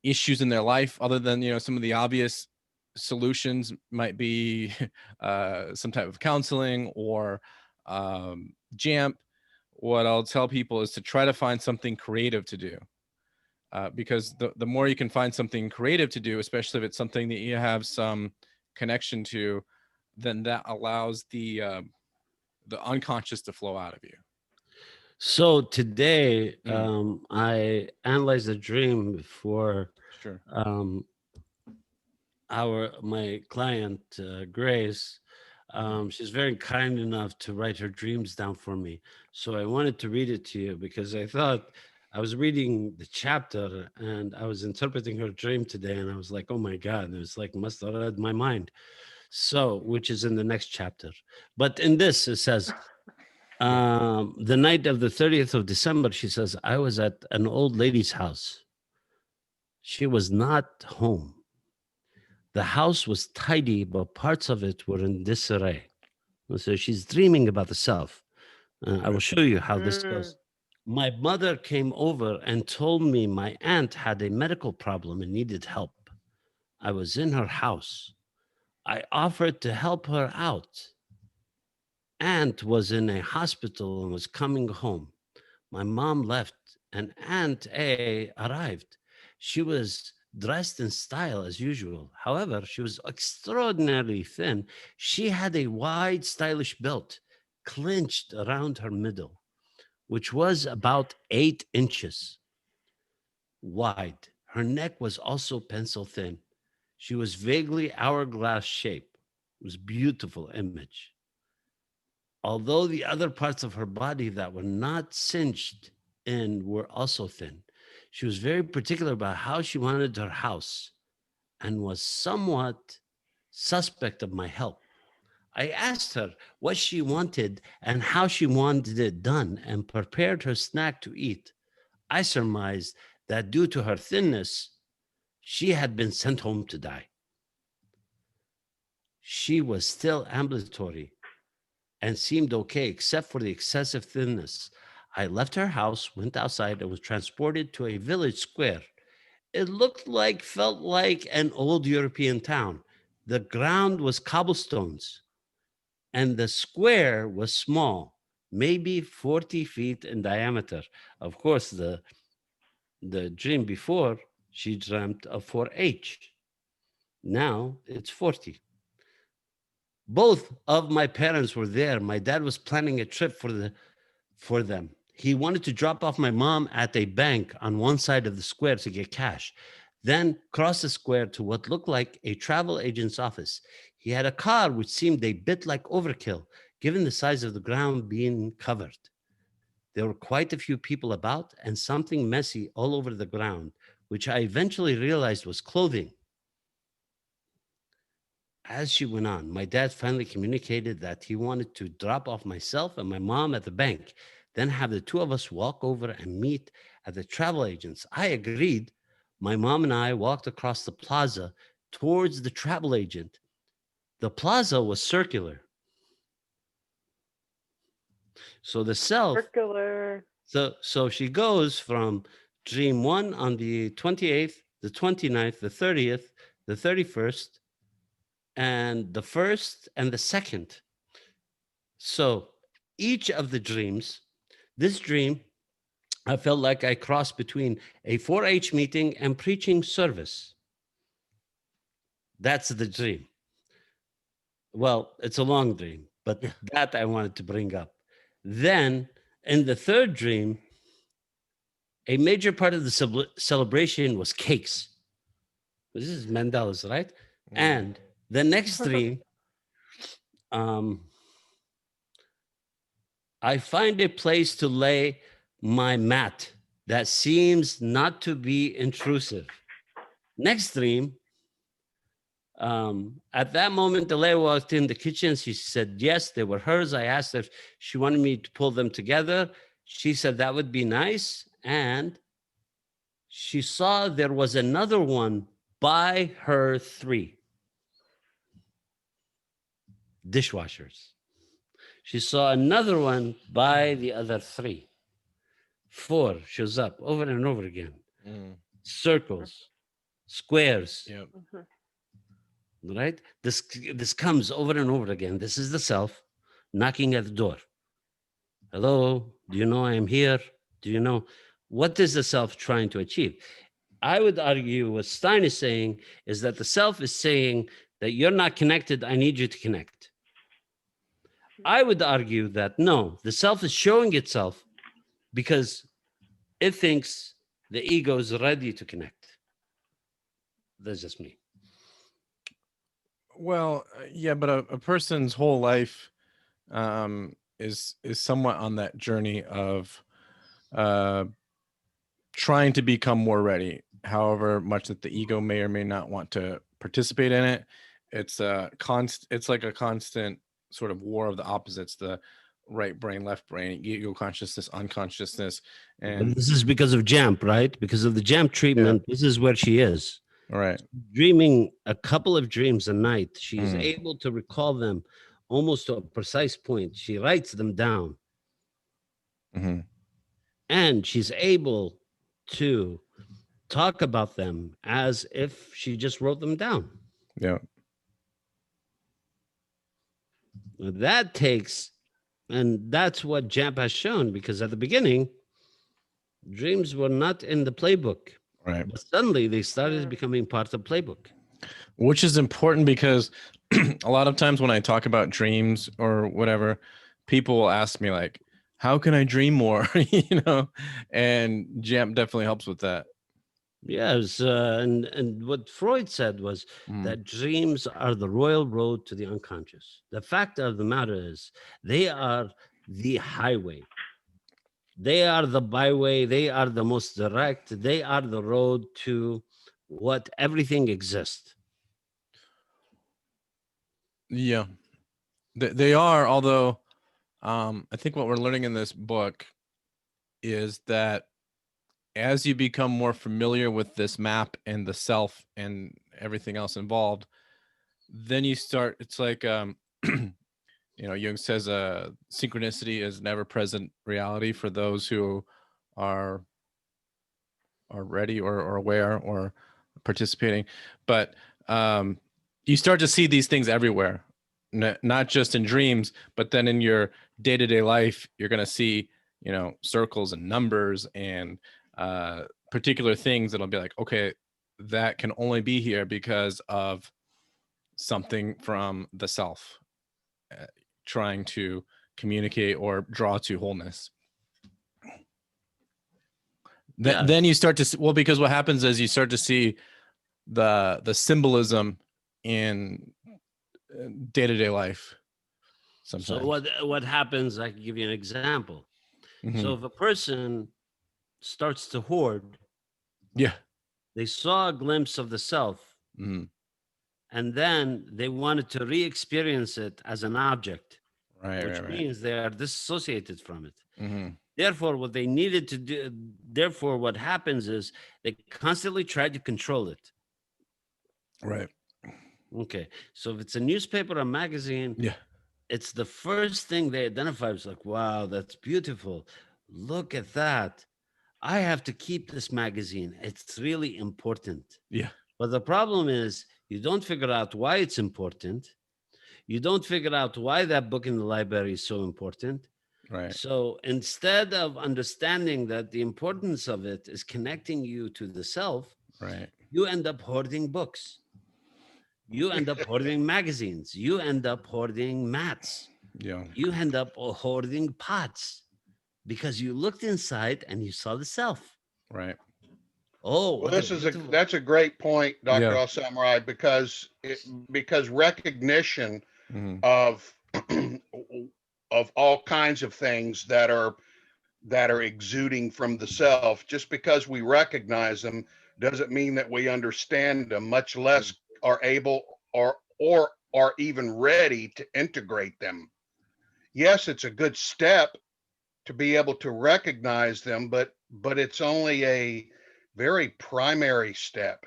issues in their life, other than, you know, some of the obvious solutions might be some type of counseling or JAMP, what I'll tell people is to try to find something creative to do. Because the more you can find something creative to do, especially if it's something that you have some connection to, then that allows the unconscious to flow out of you. So today, I analyzed a dream for Sure. my client, Grace. She's very kind enough to write her dreams down for me. So I wanted to read it to you because I thought I was reading the chapter and I was interpreting her dream today, and I was like, oh my God, it was like, must have read my mind. So, which is in the next chapter. But in this, it says, the night of the 30th of December, she says, I was at an old lady's house. She was not home. The house was tidy, but parts of it were in disarray. So she's dreaming about the self. I will show you how this goes. My mother came over and told me my aunt had a medical problem and needed help. I was in her house. I offered to help her out. Aunt was in a hospital and was coming home. My mom left and Aunt A arrived. She was dressed in style as usual. However, she was extraordinarily thin. She had a wide, stylish belt clinched around her middle, which was about 8 inches wide. Her neck was also pencil thin. She was vaguely hourglass shape. It was a beautiful image. Although the other parts of her body that were not cinched in were also thin, she was very particular about how she wanted her house and was somewhat suspect of my help. I asked her what she wanted and how she wanted it done and prepared her snack to eat. I surmised that due to her thinness, she had been sent home to die. She was still ambulatory and seemed okay except for the excessive thinness. I left her house, went outside, and was transported to a village square. It felt like an old European town. The ground was cobblestones, and the square was small, maybe 40 feet in diameter. Of course, the dream before, she dreamt of 4H. Now it's 40. Both of my parents were there. My dad was planning a trip for them. He wanted to drop off my mom at a bank on one side of the square to get cash, then cross the square to what looked like a travel agent's office. He had a car which seemed a bit like overkill, given the size of the ground being covered. There were quite a few people about and something messy all over the ground, which I eventually realized was clothing. As she went on, my dad finally communicated that he wanted to drop off myself and my mom at the bank, then have the two of us walk over and meet at the travel agents. I agreed. My mom and I walked across the plaza towards the travel agent. The plaza was circular. So the self, Circular. so she goes from dream 1 on the 28th, the 29th, the 30th, the 31st, and the 1st and the 2nd. So each of the dreams, this dream, I felt like I crossed between a 4-H meeting and preaching service. That's the dream. Well, it's a long dream, but that I wanted to bring up. Then in the third dream, a major part of the celebration was cakes. This is Mandela's, right? And the next dream, I find a place to lay my mat that seems not to be intrusive. Next dream, at that moment, the lady walked in the kitchen. She said, yes, they were hers. I asked her if she wanted me to pull them together. She said that would be nice. And she saw there was another one by her 3 dishwashers. She saw another one by the other 3. 4 shows up over and over again. Circles, squares. Yep. Right? This comes over and over again. This is the self knocking at the door. Hello, do you know I am here? Do you know what is the self trying to achieve? I would argue what Stein is saying is that the self is saying that you're not connected. I need you to connect. I would argue that no, the self is showing itself because it thinks the ego is ready to connect. That's just me. Well, yeah, but a person's whole life is somewhat on that journey of trying to become more ready. However much that the ego may or may not want to participate in it, it's like a constant sort of war of the opposites: the right brain, left brain, ego consciousness, unconsciousness, and this is because of JAMP, right? Because of the JAMP treatment. This is where she is. all right. Dreaming a couple of dreams a night. She's able to recall them almost to a precise point. She writes them down. And she's able to talk about them as if she just wrote them down. Yeah. That takes, and that's what JAMP has shown, because at the beginning, dreams were not in the playbook. Right. But suddenly they started becoming part of the playbook. Which is important because a lot of times when I talk about dreams or whatever, people will ask me like, how can I dream more? You know, and JAMP definitely helps with that. Yes, and what Freud said was that dreams are the royal road to the unconscious. The fact of the matter is they are the highway. They are the byway. They are the most direct. They are the road to what everything exists. Yeah, they are. Although I think what we're learning in this book is that as you become more familiar with this map and the self and everything else involved, then you start, it's like, you know, Jung says synchronicity is never present reality for those who are ready or aware or participating. But you start to see these things everywhere, not just in dreams, but then in your day-to-day life, you're going to see, you know, circles and numbers and particular things that'll be like, okay, that can only be here because of something from the self trying to communicate or draw to wholeness. Then you start to see, well, because what happens is you start to see the symbolism in day-to-day life sometimes. So what happens, I can give you an example. So if a person starts to hoard, they saw a glimpse of the self, and then they wanted to re-experience it as an object, which means they are disassociated from it. Therefore, what they needed to do, therefore, what happens is they constantly try to control it. Right. Okay. So if it's a newspaper or magazine, it's the first thing they identify as like, wow, that's beautiful. Look at that. I have to keep this magazine. It's really important. Yeah. But the problem is you don't figure out why it's important. You don't figure out why that book in the library is so important. Right. So instead of understanding that the importance of it is connecting you to the self, you end up hoarding books. You end up hoarding magazines. You end up hoarding mats. You end up hoarding pots because you looked inside and you saw the self. Right. Oh, well, that's a great point, Dr. Al Samurai, because recognition of of all kinds of things that are exuding from the self, just because we recognize them doesn't mean that we understand them, much less are able or are even ready to integrate them. Yes, it's a good step to be able to recognize them, but it's only a very primary step.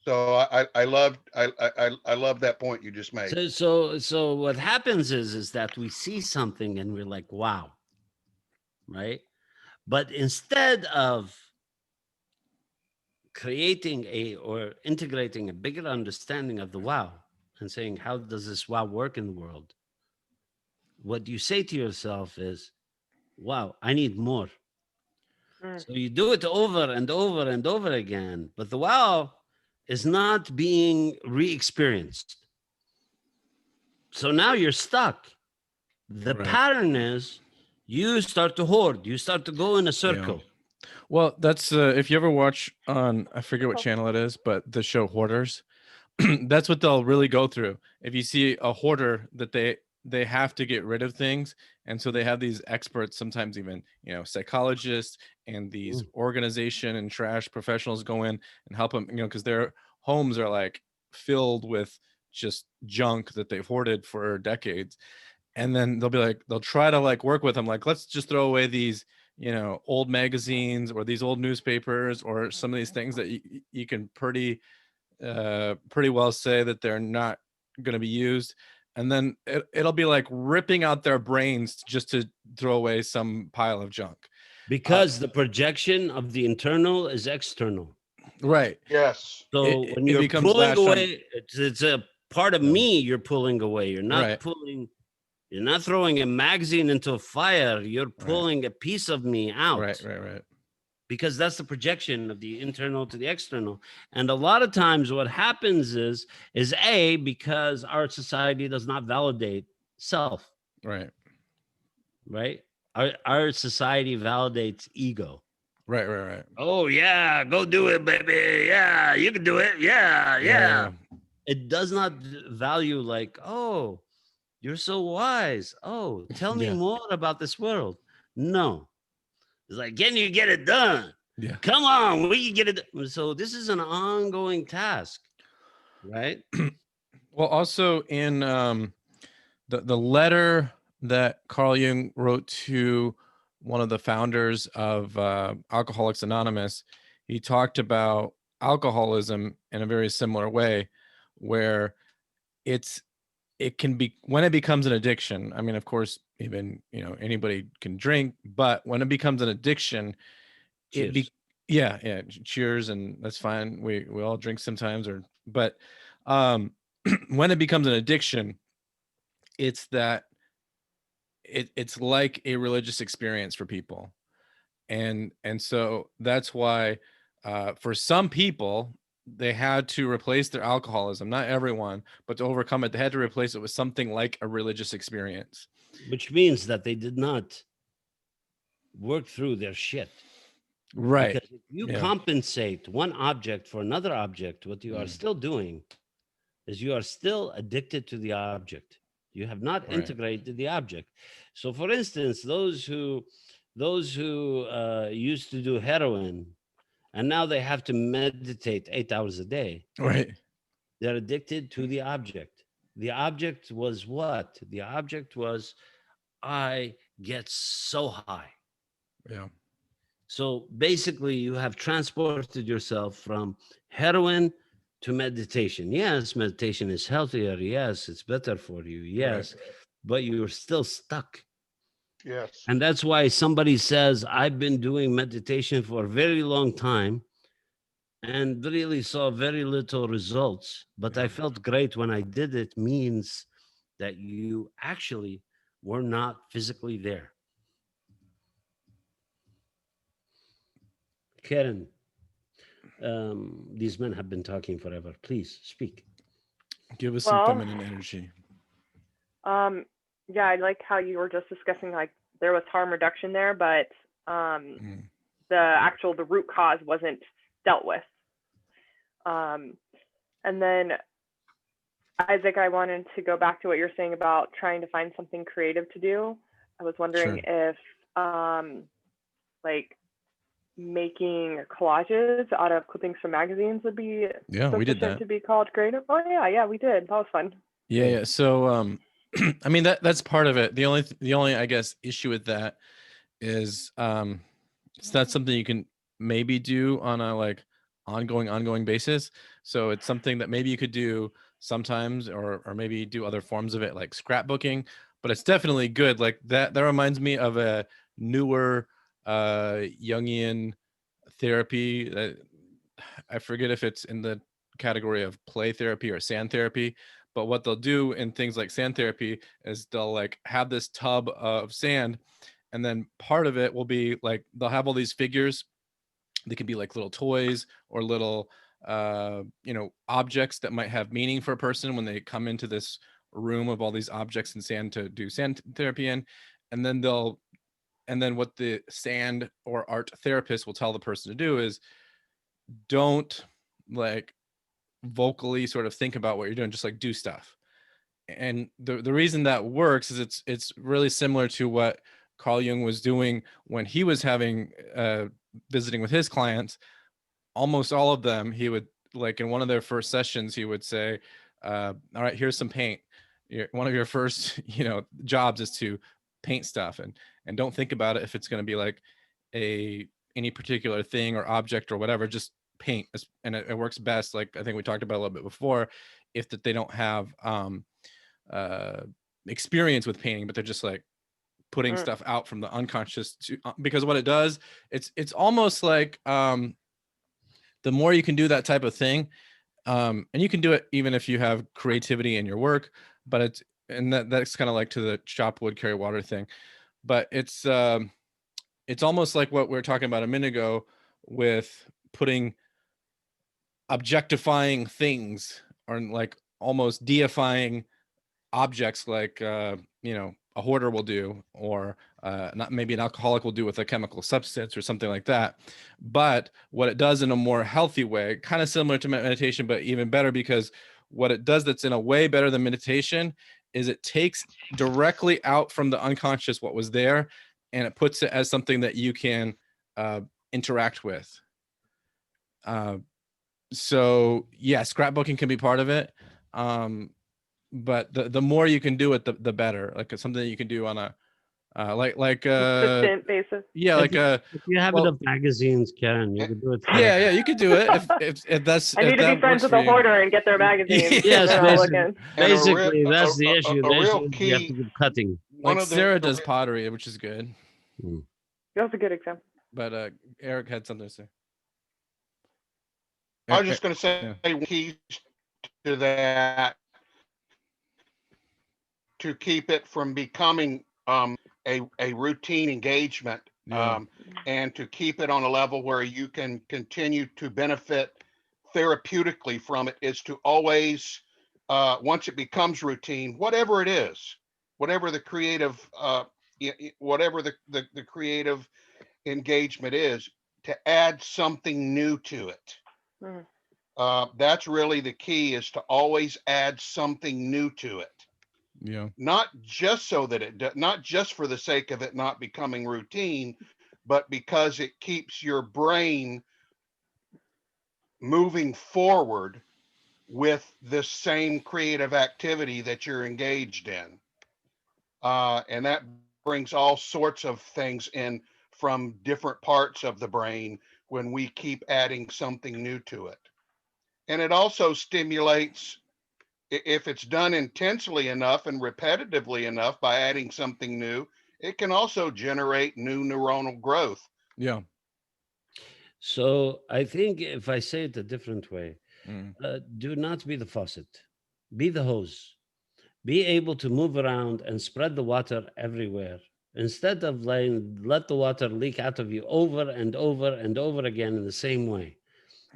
So I love that point you just made. So what happens is that we see something and we're like, wow, right? But instead of creating or integrating a bigger understanding of the wow and saying, how does this wow work in the world? What you say to yourself is, wow, I need more. So you do it over and over and over again, but the wow is not being re-experienced. So now you're stuck. The Right. pattern is you start to hoard, you start to go in a circle. Well, that's if you ever watch on, I forget what channel it is, but the show Hoarders, that's what they'll really go through. If you see a hoarder, that they have to get rid of things, and so they have these experts, sometimes even psychologists and these organization and trash professionals go in and help them, because their homes are like filled with just junk that they've hoarded for decades. And then they'll try to like work with them, like, let's just throw away these old magazines or these old newspapers or some of these things that you can pretty well say that they're not going to be used. And then it'll be like ripping out their brains just to throw away some pile of junk. Because the projection of the internal is external. Right. Yes. So when it you're becomes pulling latched on- away, it's a part of me you're pulling away. You're not Right. you're not throwing a magazine into a fire. You're pulling a piece of me out. Right. Because that's the projection of the internal to the external. And a lot of times what happens is because our society does not validate self. Right. Our society validates ego. Right. Oh yeah, go do it, baby. Yeah, you can do it. Yeah. It does not value like, oh, you're so wise. Oh, tell me more about this world. No. It's like, can you get it done? Yeah. Come on, we can get it done. So this is an ongoing task, right? Well, also in the letter that Carl Jung wrote to one of the founders of Alcoholics Anonymous, he talked about alcoholism in a very similar way, where it can be, when it becomes an addiction. I mean, of course, even anybody can drink, but when it becomes an addiction, Cheers. Cheers, and that's fine. We all drink sometimes, but when it becomes an addiction, it's that it's like a religious experience for people, and so that's why for some people they had to replace their alcoholism. Not everyone, but to overcome it, they had to replace it with something like a religious experience, which means that they did not work through their shit. Right. Because if you compensate one object for another object, what you are still doing is you are still addicted to the object. You have not integrated the object. So for instance, those who used to do heroin and now they have to meditate 8 hours a day. Right. They're addicted to the object. The object was what? The object was, I get so high. Yeah. So basically you have transported yourself from heroin to meditation. Yes, meditation is healthier. Yes, it's better for you. Yes, but you're still stuck. Yes. And that's why somebody says, I've been doing meditation for a very long time and really saw very little results, but I felt great when I did it, means that you actually were not physically there. Karen, these men have been talking forever. Please speak. Give us some feminine energy. Yeah, I like how you were just discussing, like, there was harm reduction there, but the root cause wasn't dealt with. And then Isaac, I wanted to go back to what you're saying about trying to find something creative to do. I was wondering if like making collages out of clippings from magazines would be we did that. to be called creative. Oh yeah, we did. That was fun. Yeah. So, I mean, that's part of it. The only, I guess, issue with that is, it's not something you can maybe do on a like ongoing basis. So it's something that maybe you could do sometimes, or maybe do other forms of it, like scrapbooking. But it's definitely good. Like that reminds me of a newer Jungian therapy that I forget if it's in the category of play therapy or sand therapy. But what they'll do in things like sand therapy is they'll like have this tub of sand, and then part of it will be like they'll have all these figures. They can be like little toys or little objects that might have meaning for a person when they come into this room of all these objects and sand to do sand therapy in. And then what the sand or art therapist will tell the person to do is, don't like vocally sort of think about what you're doing, just like do stuff. And the reason that works is it's really similar to what Carl Jung was doing when he was having visiting with his clients. Almost all of them, he would, like in one of their first sessions, he would say, all right, here's some paint. One of your first jobs is to paint stuff, and don't think about it if it's going to be like any particular thing or object or whatever. Just paint. And it works best, like I think we talked about a little bit before, if that they don't have experience with painting, but they're just like putting stuff out from the unconscious because what it does, it's almost like the more you can do that type of thing, and you can do it even if you have creativity in your work, but that's kind of like to the chop wood, carry water thing. But it's almost like what we were talking about a minute ago with objectifying things, or like almost deifying objects, like a hoarder will do, or not maybe an alcoholic will do with a chemical substance or something like that. But what it does in a more healthy way, kind of similar to meditation, but even better, because what it does that's in a way better than meditation is it takes directly out from the unconscious what was there, and it puts it as something that you can interact with. So yeah, scrapbooking can be part of it. But the more you can do it, the better. Like it's something that you can do on a consistent basis. Yeah, if you have enough magazines, Karen, you can do it. Yeah, you could do it if that's. I need to be friends with a hoarder and get their magazines. Yes, basically And that's the issue. a real You have to key. keep cutting. Like Sarah does pottery, which is good. That's a good example. But Eric had something to say. I was just going to say, keys to that, to keep it from becoming a routine engagement, and to keep it on a level where you can continue to benefit therapeutically from it, is to always, once it becomes routine, whatever it is, whatever the creative, whatever the creative engagement is, to add something new to it. That's really the key, is to always add something new to it. Yeah. Not just so that not just for the sake of it not becoming routine, but because it keeps your brain moving forward with the same creative activity that you're engaged in. And that brings all sorts of things in from different parts of the brain when we keep adding something new to it. And it also stimulates, if it's done intensely enough and repetitively enough by adding something new, it can also generate new neuronal growth. Yeah. So I think if I say it a different way, do not be the faucet, be the hose. Be able to move around and spread the water everywhere, instead of let the water leak out of you over and over and over again in the same way,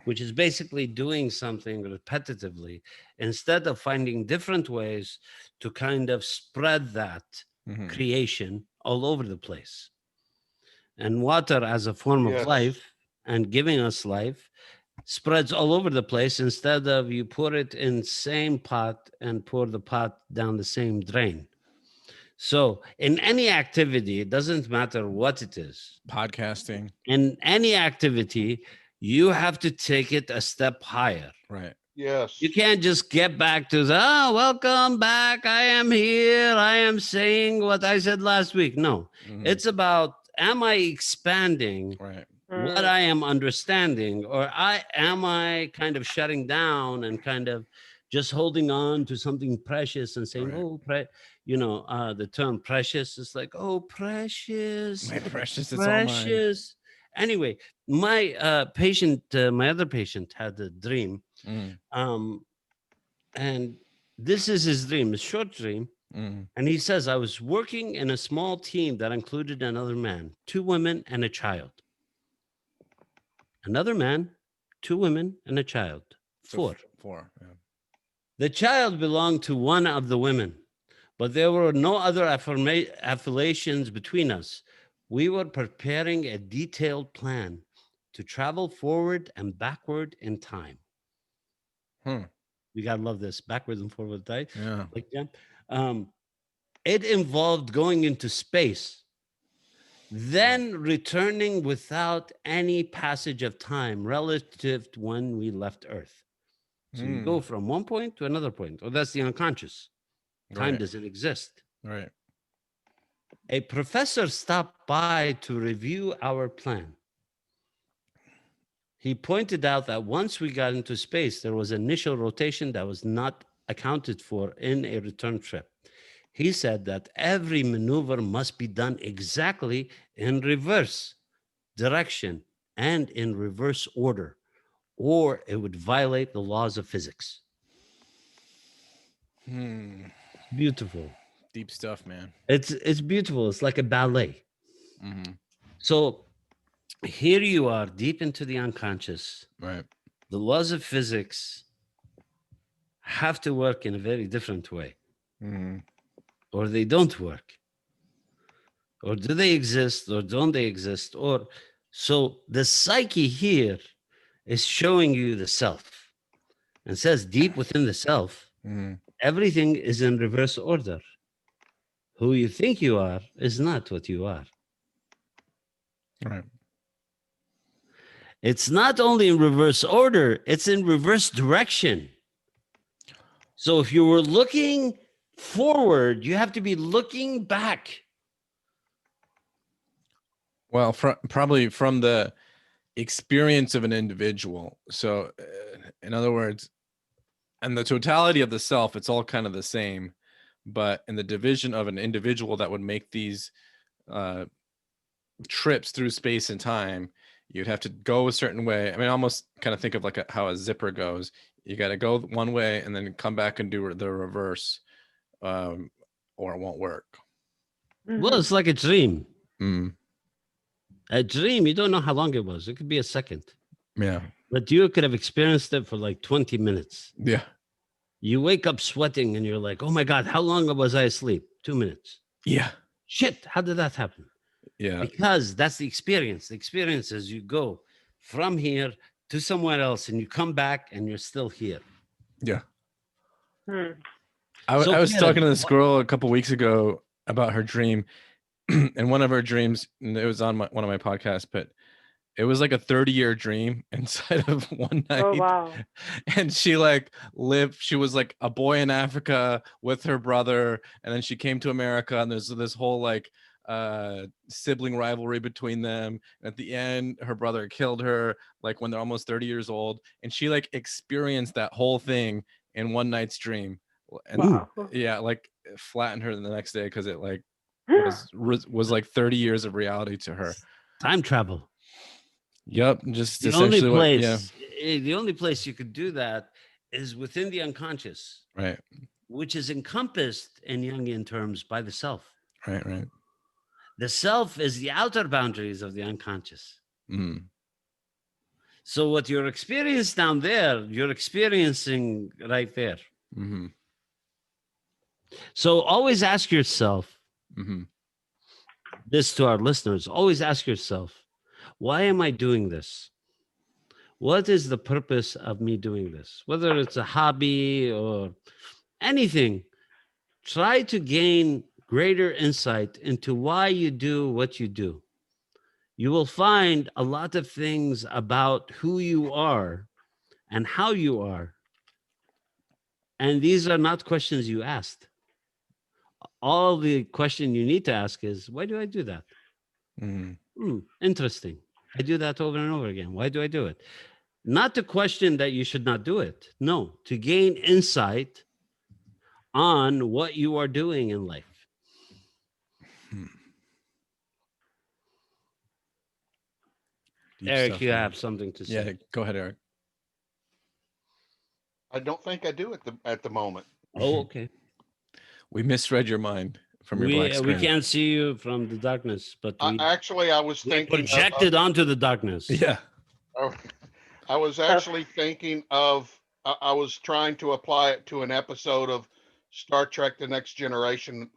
which is basically doing something repetitively, instead of finding different ways to kind of spread that creation all over the place. And water, as a form of life and giving us life, spreads all over the place, instead of you pour it in same pot and pour the pot down the same drain. So in any activity, it doesn't matter what it is. Podcasting. In any activity, you have to take it a step higher. Right. Yes. You can't just get back to the, oh, welcome back. I am here. I am saying what I said last week. No, Mhm. it's about, am I expanding Right. what I am understanding, or am I kind of shutting down and kind of just holding on to something precious and saying, Right. oh, the term precious is like, oh, precious, My precious, it's all mine. precious. Anyway, my my other patient had a dream. Mm. And this is his dream, a short dream. Mm. And he says, I was working in a small team that included another man, 2 women and a child. Another man, 2 women and a child. So 4. 4. Yeah. The child belonged to one of the women, but there were no other affiliations between us. We were preparing a detailed plan to travel forward and backward in time. We gotta love this, backwards and forward, right? Yeah. Like that. It involved going into space, then returning without any passage of time relative to when we left Earth. So you go from one point to another point, or that's the unconscious. Time doesn't exist. Right. A professor stopped by to review our plan. He pointed out that once we got into space, there was initial rotation that was not accounted for in a return trip. He said that every maneuver must be done exactly in reverse direction and in reverse order, or it would violate the laws of physics. Beautiful. Deep stuff, man. It's beautiful. It's like a ballet. Mm-hmm. So here you are deep into the unconscious. Right. The laws of physics have to work in a very different way. Mm-hmm. Or they don't work. Or do they exist or don't they exist? Or so the psyche here is showing you the self and says deep within the self, everything is in reverse order. Who you think you are is not what you are. Right. It's not only in reverse order, it's in reverse direction. So if you were looking forward, you have to be looking back. Well, probably from the experience of an individual. So, in other words, and the totality of the self, it's all kind of the same. But in the division of an individual that would make these trips through space and time, you'd have to go a certain way. I mean, almost kind of think of like how a zipper goes. You got to go one way and then come back and do the reverse, or it won't work. Well, it's like a dream. Mm. A dream, you don't know how long it was. It could be a second. Yeah. But you could have experienced it for like 20 minutes. Yeah. You wake up sweating and you're like, oh my God, how long was I asleep? 2 minutes. Yeah. Shit, how did that happen? Yeah. Because that's the experience. The experience is you go from here to somewhere else and you come back and you're still here. Yeah. Hmm. I was talking to this girl a couple weeks ago about her dream. And one of her dreams, and it was on one of my podcasts, but it was like a 30-year dream inside of one night. Oh, wow. And she she was like a boy in Africa with her brother, and then she came to America, and there's this whole like sibling rivalry between them. At the end, her brother killed her like when they're almost 30 years old, and she like experienced that whole thing in one night's dream. And Wow. yeah, like it flattened her the next day because it like was like 30 years of reality to her. Time travel. Yep, just The only essentially place, the only place you could do that is within the unconscious, right, which is encompassed in Jungian terms by the self. right. The self is the outer boundaries of the unconscious. Mm. So what you're experiencing down there, you're experiencing right there. Mm-hmm. So always ask yourself, Mm-hmm. this to our listeners, always ask yourself, why am I doing this? What is the purpose of me doing this? Whether it's a hobby or anything, try to gain greater insight into why you do what you do, you will find a lot of things about who you are and how you are. And these are not questions you asked. All the question you need to ask is, why do I do that? Interesting. I do that over and over again. Why do I do it? Not to question that you should not do it. No, to gain insight on what you are doing in life. Eric, you have something to say. Yeah, go ahead, Eric. I don't think I do at the moment. Oh, okay. We misread your mind from your black screen. We can't see you from the darkness, but I was thinking projected onto the darkness. Yeah. I was actually thinking of, I was trying to apply it to an episode of Star Trek The Next Generation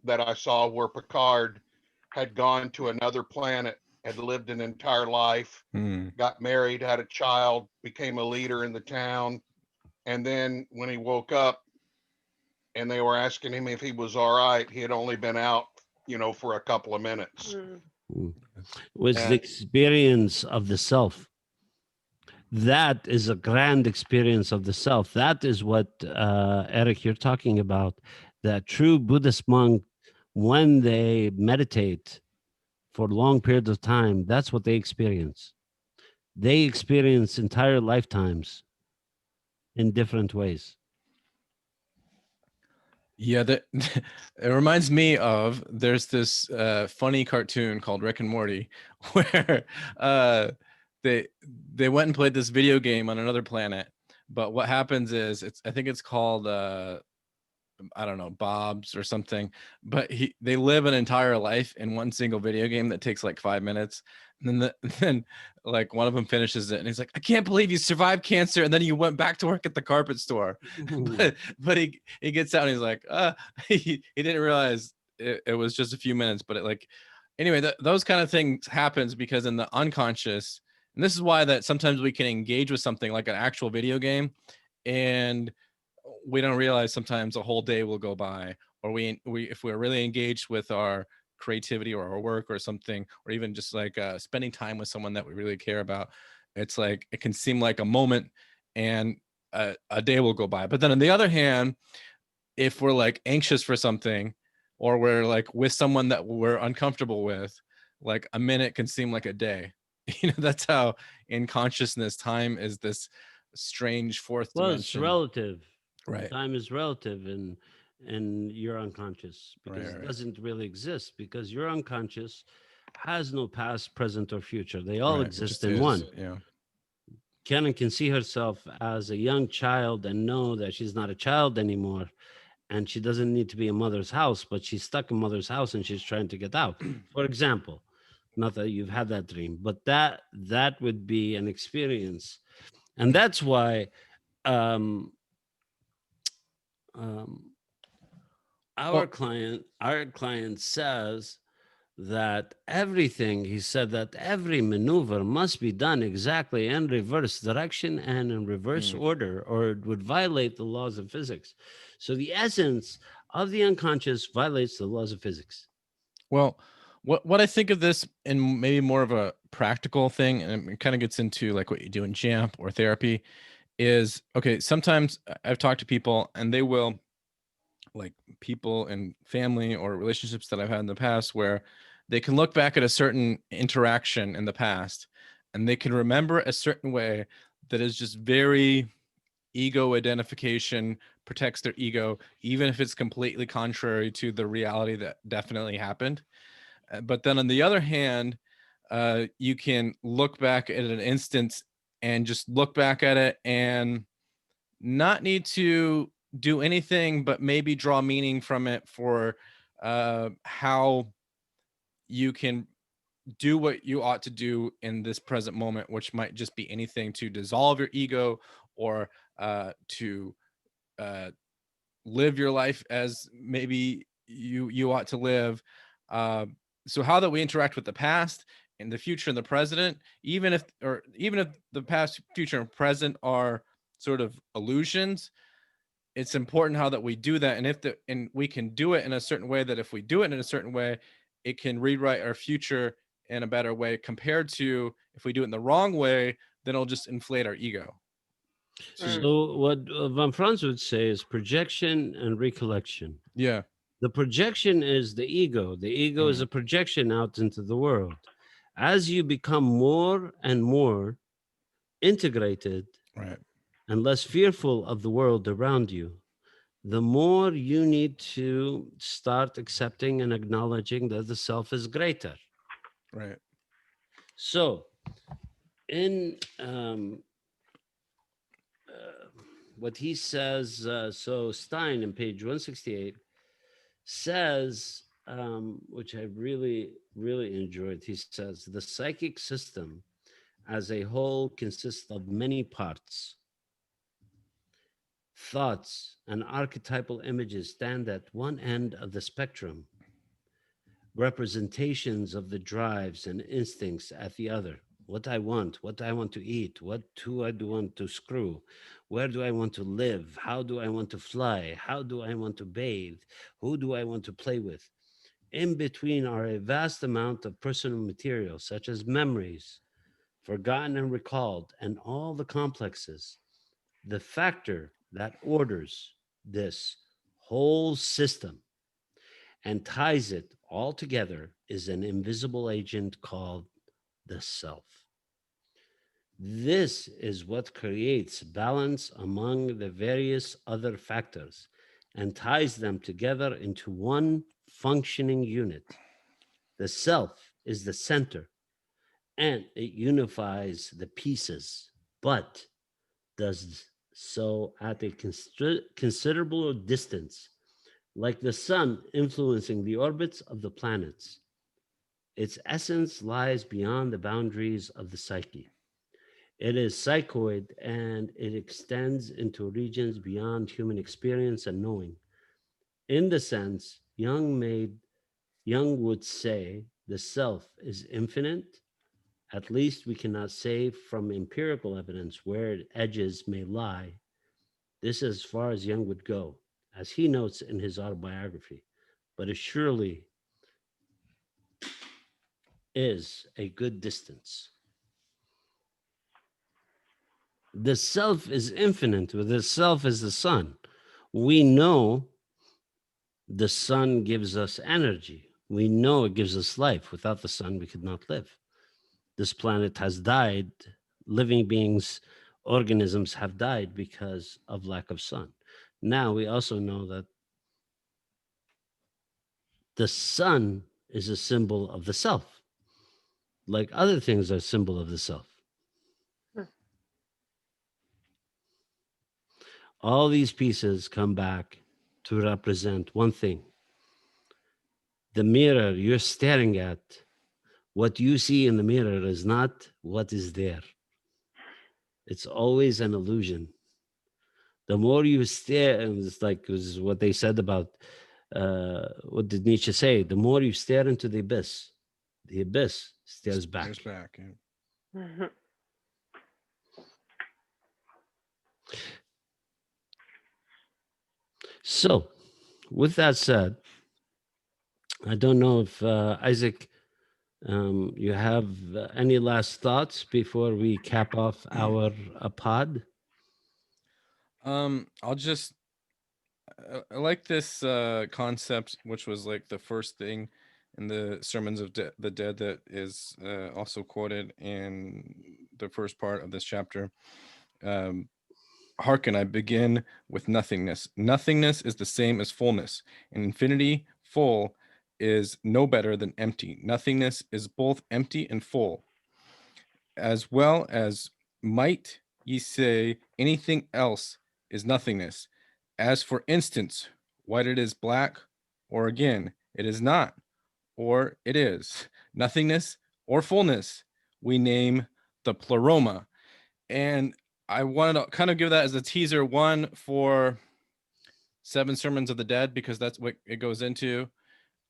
that I saw, where Picard had gone to another planet, had lived an entire life, got married, had a child, became a leader in the town. And then when he woke up and they were asking him if he was all right, he had only been out, for a couple of minutes. Was the experience of the self. That is a grand experience of the self. That is what, Eric, you're talking about. That true Buddhist monk, when they meditate for long periods of time, that's what they experience. They experience entire lifetimes in different ways. Yeah, it reminds me of, there's this funny cartoon called Rick and Morty where they went and played this video game on another planet, but what happens is, I think it's called I don't know, Bob's or something, but they live an entire life in one single video game that takes like 5 minutes. And then like one of them finishes it and he's like, I can't believe you survived cancer. And then you went back to work at the carpet store. but he gets out and he's like, he didn't realize it was just a few minutes, but anyway, those kind of things happens because in the unconscious, and this is why that sometimes we can engage with something like an actual video game and we don't realize sometimes a whole day will go by, or we if we're really engaged with our creativity or our work or something, or even just like spending time with someone that we really care about, it's like it can seem like a moment and a day will go by. But then on the other hand, if we're like anxious for something, or we're like with someone that we're uncomfortable with, like a minute can seem like a day. That's how in consciousness time is this strange fourth dimension. It's relative. Right. Time is relative and you're unconscious because it doesn't really exist, because your unconscious has no past, present, or future. They all exist in one. Yeah. Karen can see herself as a young child and know that she's not a child anymore, and she doesn't need to be in mother's house, but she's stuck in mother's house and she's trying to get out. For example, not that you've had that dream, but that would be an experience. And that's why our client says that everything, he said that every maneuver must be done exactly in reverse direction and in reverse order, or it would violate the laws of physics. So the essence of the unconscious violates the laws of physics. Well, what I think of this in maybe more of a practical thing, and it kind of gets into like what you do in JAMP or therapy, is, okay, sometimes I've talked to people and they will, like people in family or relationships that I've had in the past, where they can look back at a certain interaction in the past and they can remember a certain way that is just very ego identification, protects their ego, even if it's completely contrary to the reality that definitely happened. But then on the other hand, you can look back at an instance and just look back at it and not need to do anything, but maybe draw meaning from it for how you can do what you ought to do in this present moment, which might just be anything to dissolve your ego or to live your life as maybe you ought to live. So how that we interact with the past and the future and the present, even if the past, future, and present are sort of illusions, it's important how that we do that. And we can do it in a certain way, that if we do it in a certain way, it can rewrite our future in a better way, compared to if we do it in the wrong way, then it'll just inflate our ego. So what Van Franz would say is projection and recollection. Yeah. The projection is the ego. The ego is a projection out into the world. As you become more and more integrated Right. and less fearful of the world around you, the more you need to start accepting and acknowledging that the self is greater. Right. So, in what he says, so Stein in page 168 says, which I really, really enjoyed, he says, the psychic system as a whole consists of many parts. Thoughts and archetypal images stand at one end of the spectrum, representations of the drives and instincts at the other. What I want to eat, who I do want to screw, where do I want to live, how do I want to fly, how do I want to bathe, who do I want to play with. In between are a vast amount of personal material, such as memories, forgotten and recalled, and all the complexes. The factor that orders this whole system and ties it all together is an invisible agent called the self. This is what creates balance among the various other factors and ties them together into one functioning unit. The self is the center and it unifies the pieces, but does so at a considerable distance, like the sun influencing the orbits of the planets. Its essence lies beyond the boundaries of the psyche. It is psychoid and it extends into regions beyond human experience and knowing. In the sense, Jung would say the self is infinite. At least we cannot say from empirical evidence where edges may lie. This is as far as Jung would go, as he notes in his autobiography, but it surely is a good distance. The self is infinite, but the self is the sun. We know the sun gives us energy. We know it gives us life. Without the sun, we could not live. This planet has died. Living beings, organisms have died because of lack of sun. Now we also know that the sun is a symbol of the self, like other things are a symbol of the self. All these pieces come back to represent one thing. The mirror you're staring at, what you see in the mirror is not what is there. It's always an illusion. The more you stare, and it's like this is what they said about, what did Nietzsche say? The more you stare into the abyss stares back. Stares back. Yeah. So, with that said, I don't know if Isaac, you have any last thoughts before we cap off our pod? I'll just I like this concept, which was like the first thing in the Sermons of the Dead that is also quoted in the first part of this chapter. Hearken, I begin with nothingness. Nothingness is the same as fullness. In infinity, full is no better than empty. Nothingness is both empty and full. As well as might ye say anything else is nothingness. As for instance, white it is black, or again, it is not, or it is. Nothingness or fullness, we name the pleroma. And I wanted to kind of give that as a teaser one for 7 Sermons of the Dead, because that's what it goes into,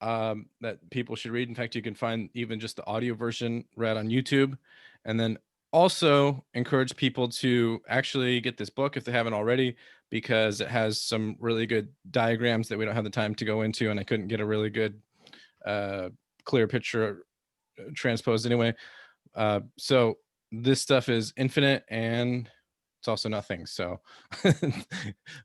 that people should read. In fact, you can find even just the audio version read on YouTube. And then also encourage people to actually get this book if they haven't already, because it has some really good diagrams that we don't have the time to go into, and I couldn't get a really good clear picture transposed anyway. So this stuff is infinite and it's also nothing. So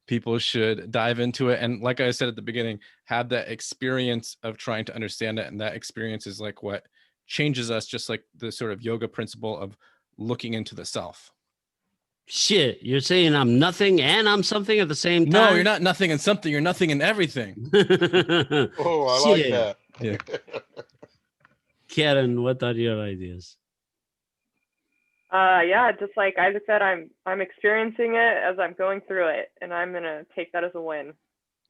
people should dive into it. And like I said at the beginning, have that experience of trying to understand it. And that experience is like what changes us, just like the sort of yoga principle of looking into the self. Shit, you're saying I'm nothing and I'm something at the same time? No, you're not nothing and something. You're nothing and everything. Oh, I like Shit. that. Yeah. Karen, what are your ideas? Yeah, just like Isaac said, I'm experiencing it as I'm going through it, and I'm gonna take that as a win.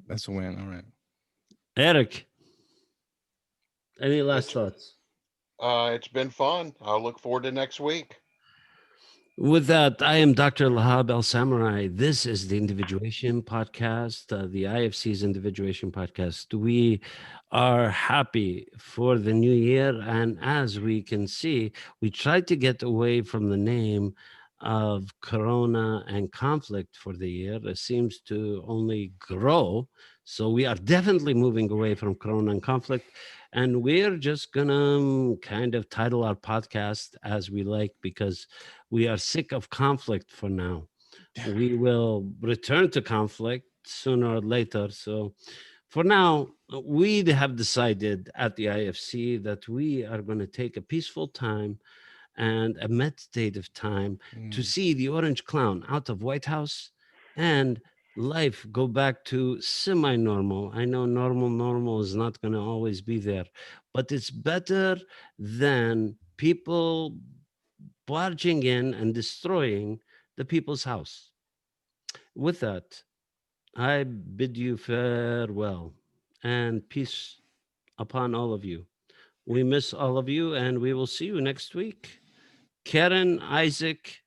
That's a win. All right. Eric, any last thoughts? It's been fun. I'll look forward to next week. With that, I am Dr. Lahab El Samurai. This is the Individuation Podcast, the IFC's Individuation Podcast. We are happy for the new year. And as we can see, we tried to get away from the name of Corona and conflict for the year. It seems to only grow. So we are definitely moving away from Corona and conflict. And we're just going to kind of title our podcast as we like, because we are sick of conflict for now. We will return to conflict sooner or later. So for now, we have decided at the IFC that we are going to take a peaceful time and a meditative time to see the orange clown out of White House and life go back to semi-normal. I know normal is not going to always be there, but it's better than people barging in and destroying the people's house. With that, I bid you farewell and peace upon all of you. We miss all of you, and we will see you next week. Karen, Isaac,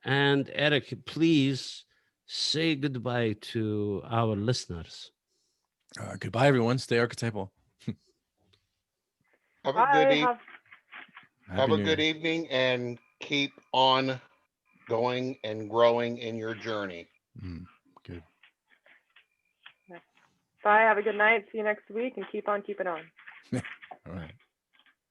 and Eric, please say goodbye to our listeners. Goodbye, everyone. Stay archetypal. Have a good Bye. have a good evening, and keep on going and growing in your journey. Good. Bye. Have a good night. See you next week, and keep on keeping on. All right.